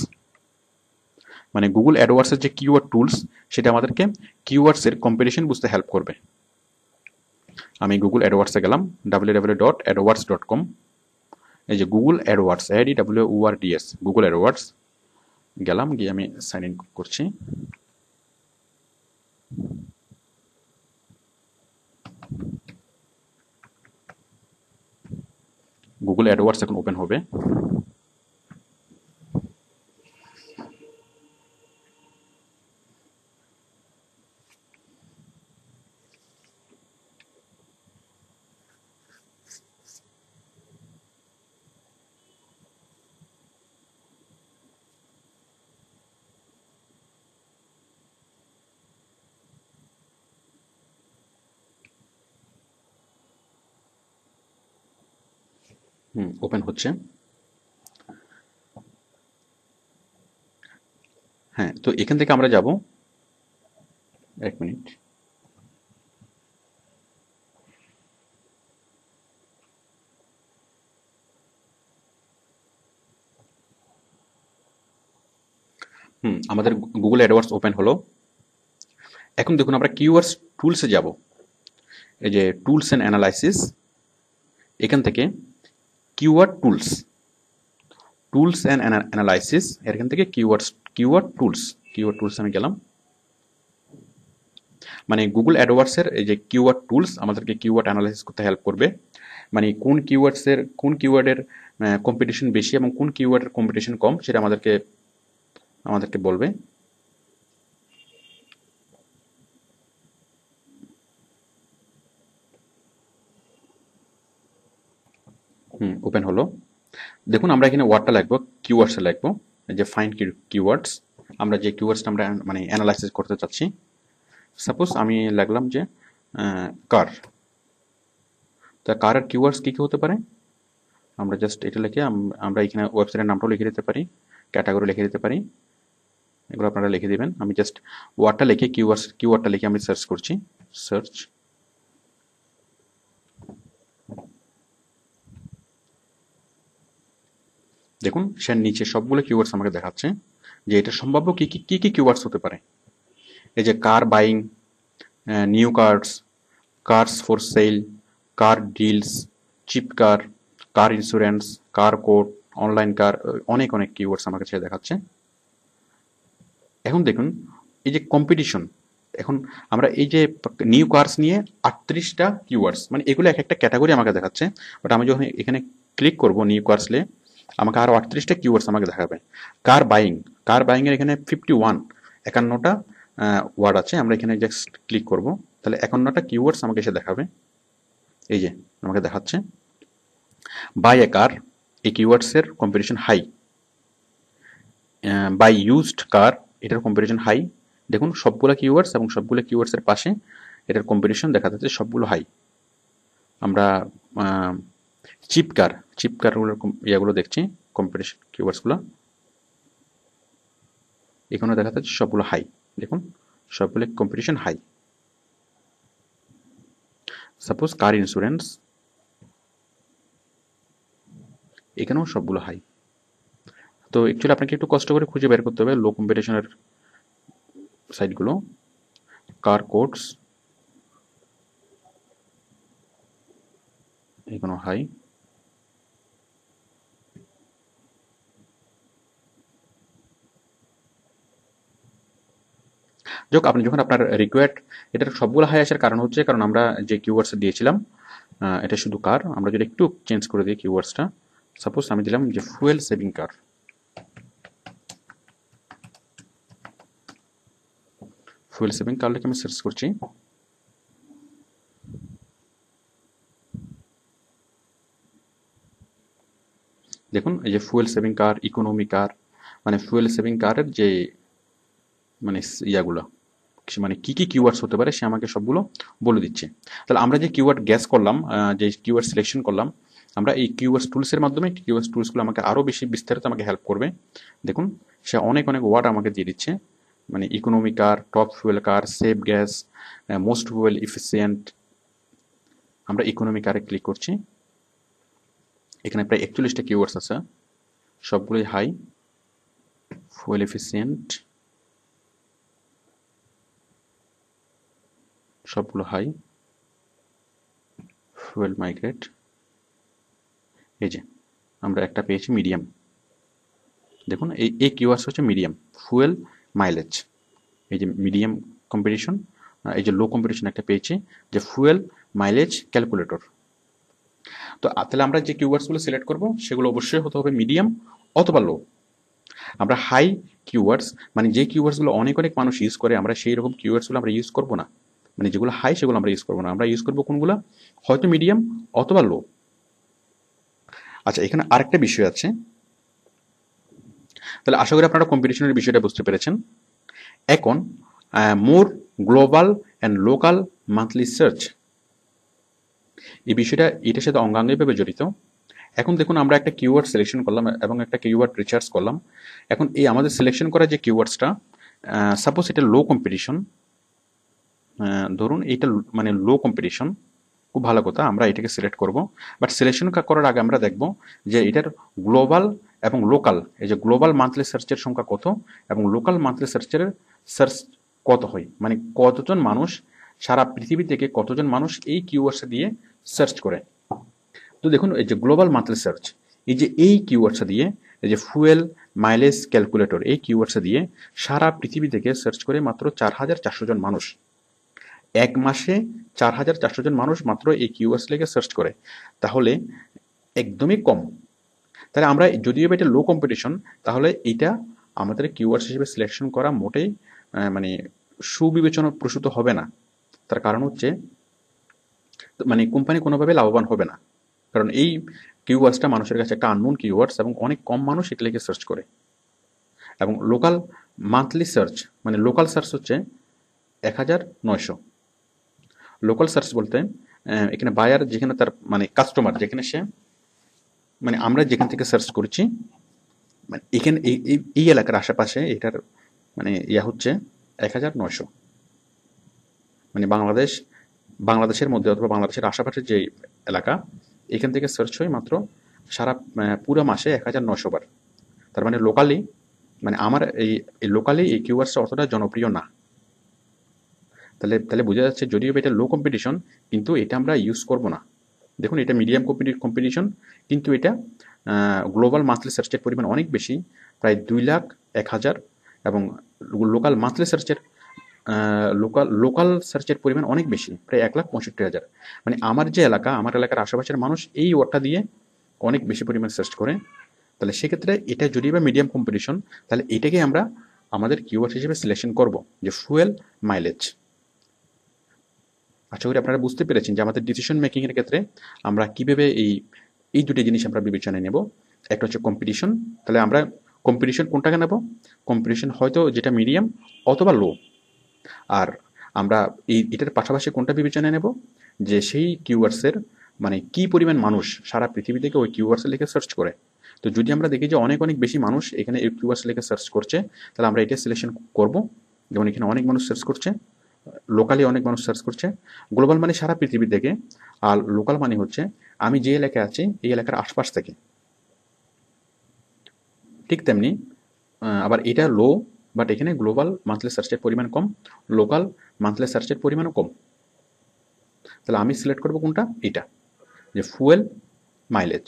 মানে গুগল অ্যাডওয়ার্ডসের যে কিওয়ার্ড টুলস, সেটা আমাদেরকে কিওয়ার্ডসের কম্পিটিশন বুঝতে হেল্প করবে। আমি গুগল অ্যাডওয়ার্ডসে গেলাম, www.adwords.com। এই যে Google AdWords, ADWORDS, Google AdWords গেলাম, গিয়ে আমি সাইন ইন করছি। গুগল অ্যাডওয়ার্ডস এখন ওপেন হবে। ওপেন হচ্ছে। হ্যাঁ, তো এখান থেকে আমরা যাব, এক মিনিট। আমাদের গুগল অ্যাডওয়ার্ডস ওপেন হলো। এখন দেখুন আমরা কিওয়ার্ডস টুলসে যাব, এই যে টুলস অ্যান্ড অ্যানালাইসিস, এখান থেকে keyword tools, tools and analysis, এখান থেকে কিওয়ার্ড টুলস আমি গেলাম। মানে গুগল অ্যাডওয়ার্ডসের এই যে কিওয়ার্ড টুলস আমাদেরকে কিওয়ার্ড অ্যানালাইসিস করতে হেল্প করবে। মানে কোন কিওয়ার্ডের কম্পিটিশন বেশি এবং কোন কিওয়ার্ডের কম্পিটিশন কম, সেটা আমাদেরকে বলবে। ওপেন হলো। দেখুন আমরা এখানে ওয়ার্ডটা লিখবো, কিওয়ার্ডসে লিখবো, এই যে ফাইন্ড কিওয়ার্ডস। আমরা যে কিওয়ার্ডসটা আমরা মানে অ্যানালাইসিস করতে চাচ্ছি, সাপোজ আমি লিখলাম যে কার। তা কারের কিওয়ার্ডস কী কী হতে পারে, আমরা জাস্ট এটা লিখে আমরা এখানে ওয়েবসাইটের নামটাও লিখে দিতে পারি, ক্যাটাগরি লিখে দিতে পারি, এগুলো আপনারা লিখে দিবেন। আমি জাস্ট ওয়ার্ডটা লিখে কিওয়ার্ডটা লিখে আমি সার্চ করছি, সার্চ। দেখুন সে নিচে সবগুলো কিওয়ার্ডস আমাকে দেখাচ্ছে যে এটা সম্ভাব্য কি কি কিওয়ার্ডস হতে পারে। এই যে car buying, new cars, cars for sale, car deals, cheap car, car insurance, car code, online car, অনেক অনেক কিওয়ার্ডস আমার কাছে দেখাচ্ছে। এখন দেখুন এই যে কম্পিটিশন, এখন আমরা এই যে নিউ কার্স নিয়ে 38টা কিওয়ার্ডস, মানে এগুলো এক একটা ক্যাটাগরি আমাকে দেখাচ্ছে। বাট আমি যখন এখানে ক্লিক করব নিউ কার্সলে, আমাকে আরও 38টা কিওয়ার্ডস আমাকে দেখাবে। কার বাইংয়ের এখানে 51টা ওয়ার্ড আছে। আমরা এখানে জাস্ট ক্লিক করব, তাহলে 51টা কিওয়ার্ডস আমাকে এসে দেখাবে। এই যে আমাকে দেখাচ্ছে বাই এ কার, এই কিওয়ার্ডসের competition high. Buy used car, এটার কম্পিটিশন হাই। দেখুন সবগুলো কিওয়ার্ডস এবং সবগুলো কিওয়ার্ডসের পাশে এটার কম্পিটিশন দেখা যাচ্ছে সবগুলো হাই। আমরা চিপ কারগুলোর ইয়েগুলো দেখছি, কম্পিটিশন কিওয়ার্ডসগুলো এখানে দেখা যাচ্ছে সবগুলো হাই। দেখুন সবগুলো competition high. Suppose car insurance, এখানেও সবগুলো হাই। তো অ্যাকচুয়ালি আপনাকে একটু কষ্ট করে খুঁজে বের করতে হবে লো কম্পিটিশনের সাইটগুলো। কার কোডস, এখানেও হাই। যোগ আপনি যখন আপনার রিকোয়ার্ড, এটার সবগুলো হাই আসার কারণ হচ্ছে কারণ আমরা যে কিওয়ার্ডস দিয়েছিলাম এটা শুধু কার। আমরা যদি একটু চেঞ্জ করে দিই কিওয়ার্ডসটা, সাপোজ আমি দিলাম যে ফুয়েল সেভিং কার, ফুয়েল সেভিং কার লিখে আমি সার্চ করছি। দেখুন এই যে ফুয়েল সেভিং কার, ইকোনমি কার, মানে ফুয়েল সেভিং কারের যে মানে ইয়াগুলো, মানে কি কি কিওয়ার্ডস হতে পারে সে আমাকে সবগুলো বলে দিচ্ছে। তাহলে আমরা যে কিওয়ার্ড গ্যাস করলাম, যে কিওয়ার্ড সিলেকশন করলাম, আমরা এই কিওয়ার্ড টুলসের মাধ্যমে, কিওয়ার্ড টুলসগুলো আমাকে আরও বেশি বিস্তারিত আমাকে হেল্প করবে। দেখুন সে অনেক অনেক ওয়ার্ড আমাকে দিয়ে দিচ্ছে, মানে economy car, top fuel car, save gas, most fuel efficient. আমরা ইকোনমি কারে ক্লিক করছি, এখানে প্রায় 41টা কিওয়ার্ডস আছে, সবগুলোই হাই। ফুয়েল এফিসিয়েন্ট সবগুলো হাই। ফুয়েল মাইগ্রেট, এই যে আমরা একটা পেয়েছি মিডিয়াম। দেখুন এই কিওয়ার্ডস হচ্ছে মিডিয়াম, ফুয়েল মাইলেজ, এই যে মিডিয়াম কম্পিটিশন, এই যে লো কম্পিটিশন একটা পেয়েছি যে ফুয়েল মাইলেজ ক্যালকুলেটর। তো তাহলে আমরা যে কিওয়ার্ডসগুলো সিলেক্ট করব সেগুলো অবশ্যই হতে হবে মিডিয়াম অথবা লো। আমরা হাই কিওয়ার্ডস, মানে যে কিওয়ার্ডসগুলো অনেক অনেক মানুষ ইউজ করে, আমরা সেই রকম কিওয়ার্ডসগুলো আমরা ইউজ করব না, মানে যেগুলো হাই সেগুলো আমরা ইউজ করবো না। আমরা ইউজ করবো কোনগুলো, হয়তো মিডিয়াম অথবা লো। আচ্ছা, এখানে আরেকটা বিষয় আছে, তাহলে আশা করি আপনারা কম্পিটিশনের বিষয়টা বুঝতে পেরেছেন। এখন more global and local monthly search, এই বিষয়টা এটার সাথে অঙ্গাঙ্গিভাবে জড়িত। এখন দেখুন আমরা একটা কিওয়ার্ড সিলেকশন করলাম এবং একটা কিওয়ার্ড রিসার্চ করলাম। এখন এই আমাদের সিলেকশন করা যে কিওয়ার্ডসটা, সাপোজ এটা লো কম্পিটিশন, ধরুন এইটা মানে লো কম্পিটিশন, খুব ভালো কথা, আমরা এটাকে সিলেক্ট করব। বাট সিলেকশন করার আগে আমরা দেখব যে এটার গ্লোবাল এবং লোকাল, এই যে গ্লোবাল মান্থলি সার্চের সংখ্যা কত এবং লোকাল মান্থলি সার্চের সার্চ কত হয়, মানে কতজন মানুষ সারা পৃথিবী থেকে কতজন মানুষ এই কিওয়ার্ডস দিয়ে সার্চ করে। তো দেখুন এই যে গ্লোবাল মান্থলি সার্চ, এই যে এই কিওয়ার্ডস দিয়ে, এই যে ফুয়েল মাইলেজ ক্যালকুলেটর, এই কিওয়ার্ডস দিয়ে সারা পৃথিবী থেকে সার্চ করে মাত্র 4,400 জন মানুষ। এক মাসে 4,400 জন মানুষ মাত্র এই কিওয়ার্ডস লিখে সার্চ করে, তাহলে একদমই কম। তাহলে আমরা যদিও এটা লো কম্পিটিশন, তাহলে এটা আমাদের কিওয়ার্ডস হিসেবে সিলেকশন করা মোটেই মানে সুবিবেচনা প্রসূত হবে না। তার কারণ হচ্ছে মানে কোম্পানি কোনোভাবে লাভবান হবে না, কারণ এই কিওয়ার্ডসটা মানুষের কাছে একটা আননোন কিওয়ার্ডস এবং অনেক কম মানুষ এটা লিখে সার্চ করে। এবং লোকাল মান্থলি সার্চ, মানে লোকাল সার্চ হচ্ছে 1,900। লোকাল সার্চ বলতে এখানে বায়ার যেখানে তার মানে কাস্টমার যেখানে সে, মানে আমরা যেখান থেকে সার্চ করছি, মানে এখানে এই এলাকার আশেপাশে এটার মানে ইয়া হচ্ছে 1,900, মানে বাংলাদেশের মধ্যে অথবা বাংলাদেশের আশেপাশের যে এলাকা, এখান থেকে সার্চ হয় মাত্র সারা পুরো মাসে 1,900 বার। তার মানে লোকালি, মানে আমার এই লোকালি এই কিওয়ার্ডসটা অতটা জনপ্রিয় না। তাহলে বোঝা যাচ্ছে যদিও এটা লো কম্পিটিশন, কিন্তু এটা আমরা ইউজ করব না। দেখুন এটা মিডিয়াম কম্পিটিশন, কিন্তু এটা গ্লোবাল মান্থলি সার্চের পরিমাণ অনেক বেশি, প্রায় 2,01,000, এবং লোকাল মান্থলি সার্চের লোকাল সার্চের পরিমাণ অনেক বেশি, প্রায় 1,65,000। মানে আমার যে এলাকা, আমার এলাকার আশেপাশের মানুষ এই ওয়ার্ডটা দিয়ে অনেক বেশি পরিমাণ সার্চ করে। তাহলে সেক্ষেত্রে এটা যদি বা মিডিয়াম কম্পিটিশন, তাহলে এটাকে আমরা আমাদের কিওয়ার্ড হিসেবে সিলেকশন করব, যে ফুয়েল মাইলেজ। আশা করি আপনারা বুঝতে পেরেছেন যে আমাদের ডিসিশন মেকিংয়ের ক্ষেত্রে আমরা কীভাবে এই দুটি জিনিস আমরা বিবেচনায় নেব। একটা হচ্ছে কম্পিটিশন, তাহলে আমরা কম্পিটিশন কোনটাকে নেব, কম্পিটিশন হয়তো যেটা মিডিয়াম অথবা লো। আর আমরা এটার পাশাপাশি কোনটা বিবেচনায় নেব, যে সেই কিওয়ার্ডসের মানে কি পরিমাণ মানুষ সারা পৃথিবী থেকে ওই কিওয়ার্ডস লিখে সার্চ করে। তো যদি আমরা দেখি যে অনেক অনেক বেশি মানুষ এখানে এই কিওয়ার্ডস লিখে সার্চ করছে, তাহলে আমরা এটা সিলেকশন করব। যেমন এখানে অনেক মানুষ সার্চ করছে, লোকালি অনেক মানুষ সার্চ করছে। গ্লোবাল মানে সারা পৃথিবী থেকে, আর লোকাল মানে হচ্ছে আমি যে এলাকায় আছি এই এলাকার আশপাশ থেকে। ঠিক তেমনি আবার এটা লো, বাট এখানে গ্লোবাল মান্থলি সার্চের পরিমাণ কম, লোকাল মান্থলি সার্চের পরিমাণও কম। তাহলে আমি সিলেক্ট করব কোনটা, এটা, যে ফুয়েল মাইলেজ।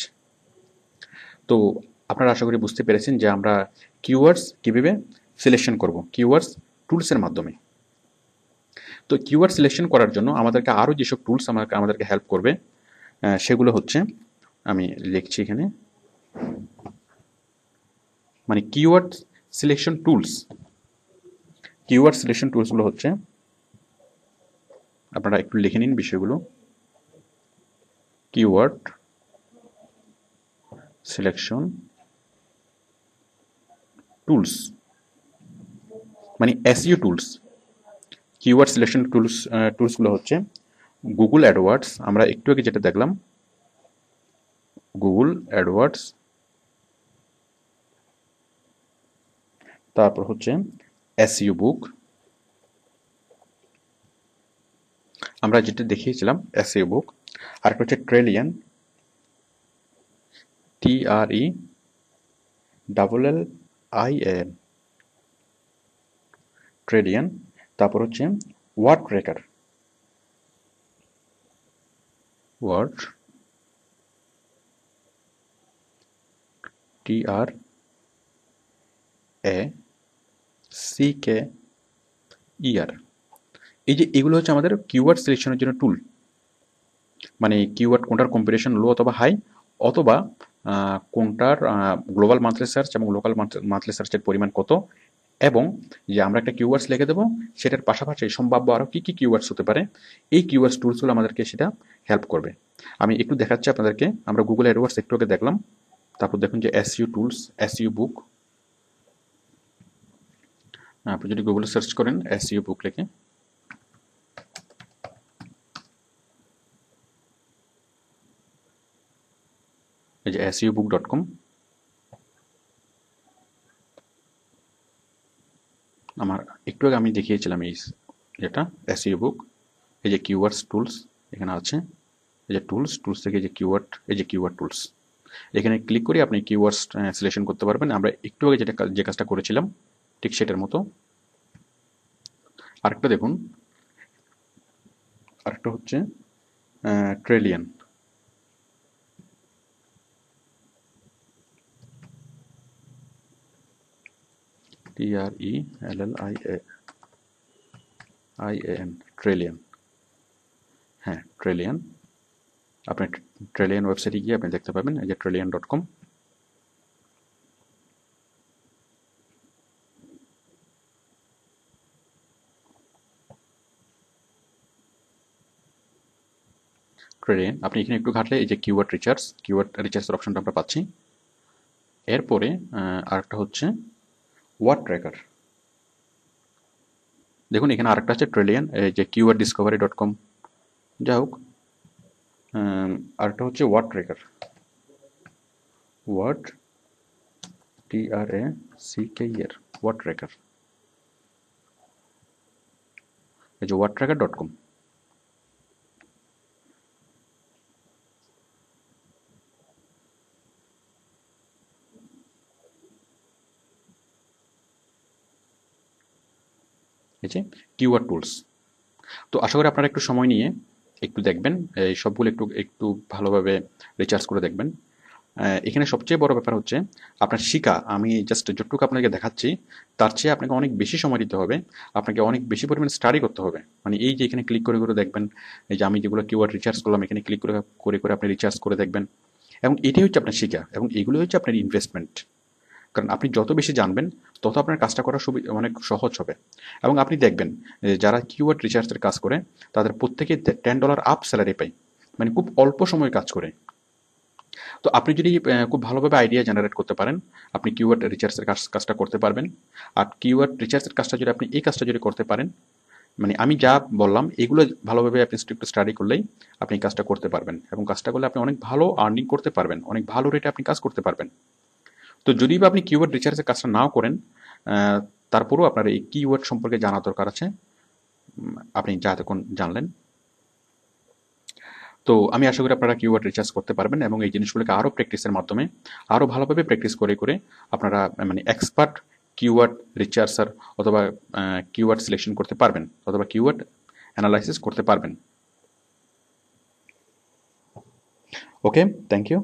তো আপনারা আশা করি বুঝতে পেরেছেন যে আমরা কিওয়ার্ডস কীভাবে সিলেকশন করব, কিওয়ার্ডস টুলসের মাধ্যমে। তো কিওয়ার্ড সিলেকশন করার জন্য আমাদেরকে আরও যেসব টুলস আমাদেরকে হেল্প করবে সেগুলো হচ্ছে, আমি লিখছি এখানে, মানে keyword selection tools. Keyword selection টুলসগুলো হচ্ছে, আপনারা একটু লিখে নিন বিষয়গুলো। কিওয়ার্ড সিলেকশন টুলস, মানে এসইও টুলস। কিওয়ার্ড সিলেকশন টুলসগুলো হচ্ছে গুগল অ্যাডওয়ার্ডস, আমরা একটু আগে যেটা দেখলাম গুগল অ্যাডওয়ার্ডস, তারপর হচ্ছে এসইও বুক, আমরা যেটা দেখিয়েছিলাম এসইও বুক, আরেকটা হচ্ছে ট্রেলিয়ন, TRELLIAN, ট্রেলিয়ন। তারপর হচ্ছে ওয়ার্ড ট্র্যাকার, ওয়ার্ড TRACKER। এই যে এগুলো হচ্ছে আমাদের কিওয়ার্ড সিলেকশনের জন্য টুল, মানে কিওয়ার্ড কোনটার কম্পিটিশন লো অথবা হাই, অথবা কোনটার গ্লোবাল মান্থলি সার্চ এবং লোকাল মান্থলি সার্চের পরিমাণ কত, এবং যে আমরা একটা কিওয়ার্ডস লিখে দেবো সেটার পাশাপাশি সম্ভাব্য আরও কী কী কিওয়ার্ডস হতে পারে, এই কিওয়ার্ডস টুলসগুলো আমাদেরকে সেটা হেল্প করবে। আমি একটু দেখাচ্ছি আপনাদেরকে, আমরা গুগল অ্যাডওয়ার্ডস একটু আগে দেখলাম, তারপর দেখুন যে এসইও টুলস, এসইও বুক, আপনি যদি গুগলে সার্চ করেন এসইও বুক লিখে, এই যে seobook.com, আমার একটু আগে আমি দেখিয়েছিলাম এই যেটা এসইও বুক, এই যে কিওয়ার্ডস টুলস এখানে আছে, এই যে টুলস থেকে যে কিওয়ার্ড, এই যে কিওয়ার্ড টুলস, এখানে ক্লিক করে আপনি কিওয়ার্ডস সিলেকশন করতে পারবেন। আমরা একটু আগে যে কাজটা করেছিলাম ঠিক সেটার মতো। আরেকটা দেখুন, আরেকটা হচ্ছে ট্রেলিয়ন, TRELLIAN, ট্রেলিয়ন। হ্যাঁ ট্রেলিয়ন, আপনি ট্রেলিয়ন ওয়েবসাইটে গিয়ে আপনি দেখতে পাবেন, এই যে trillion.com। ট্রেলিয়ন, আপনি এখানে একটু ঘাটলে এই যে কিওয়ার্ড রিচার্সের অপশনটা আমরা পাচ্ছি। এরপরে আরেকটা হচ্ছে ওয়ার্ড ট্র্যাকার, দেখুন এখানে আরেকটা আছে ট্রেলিয়ন, এই যে keywordiscovery.com, যাই হোক। আরেকটা হচ্ছে word tracker, word TRACKER, word tracker, এই যে wordtracker.com। এই যে কিওয়ার্ড টুলস। তো আশা করি আপনারা একটু সময় নিয়ে একটু দেখবেন, এই সবগুলো একটু একটু ভালোভাবে রিচার্জ করে দেখবেন। এখানে সবচেয়ে বড় ব্যাপার হচ্ছে আপনার শিখা, আমি জাস্ট যতটুকু আপনাকে দেখাচ্ছি তার চেয়ে আপনাকে অনেক বেশি সময় দিতে হবে, আপনাকে অনেক বেশি পরিমাণে স্টাডি করতে হবে। মানে এই যে এখানে ক্লিক করে করে দেখবেন, এই যে আমি যেগুলো কিওয়ার্ড রিচার্জ করলাম এখানে ক্লিক করে করে করে আপনি রিচার্জ করে দেখবেন, এবং এটাই হচ্ছে আপনার শিখা, এবং এগুলো হচ্ছে আপনার ইনভেস্টমেন্ট। কারণ আপনি যত বেশি জানবেন তত আপনার কাজটা করা অনেক সহজ হবে। এবং আপনি দেখবেন যারা কিওয়ার্ড রিসার্চের কাজ করে তাদের প্রত্যেকে $10 আপ স্যালারি পায়, মানে খুব অল্প সময় কাজ করে। তো আপনি যদি খুব ভালোভাবে আইডিয়া জেনারেট করতে পারেন, আপনি কিওয়ার্ড রিসার্চের কাজটা করতে পারবেন। আর কিওয়ার্ড রিসার্চের কাজটা যদি আপনি এই কাজটা যদি করতে পারেন, মানে আমি যা বললাম এগুলো ভালোভাবে আপনি একটু স্টাডি করলেই আপনি এই কাজটা করতে পারবেন, এবং কাজটা করলে আপনি অনেক ভালো আর্নিং করতে পারবেন, অনেক ভালো রেটে আপনি কাজ করতে পারবেন। তো যদি বা আপনি কিওয়ার্ড রিসার্চের কাজটা নাও করেন, তারপরেও আপনার এই কিওয়ার্ড সম্পর্কে জানা দরকার আছে, আপনি যা তখন জানলেন। তো আমি আশা করি আপনারা কিওয়ার্ড রিসার্চ করতে পারবেন, এবং এই জিনিসগুলোকে আরও প্র্যাকটিসের মাধ্যমে আরও ভালোভাবে প্র্যাকটিস করে করে আপনারা মানে এক্সপার্ট কিওয়ার্ড রিসার্চার অথবা কিওয়ার্ড সিলেকশন করতে পারবেন, অথবা কিওয়ার্ড অ্যানালাইসিস করতে পারবেন। ওকে, থ্যাংক ইউ।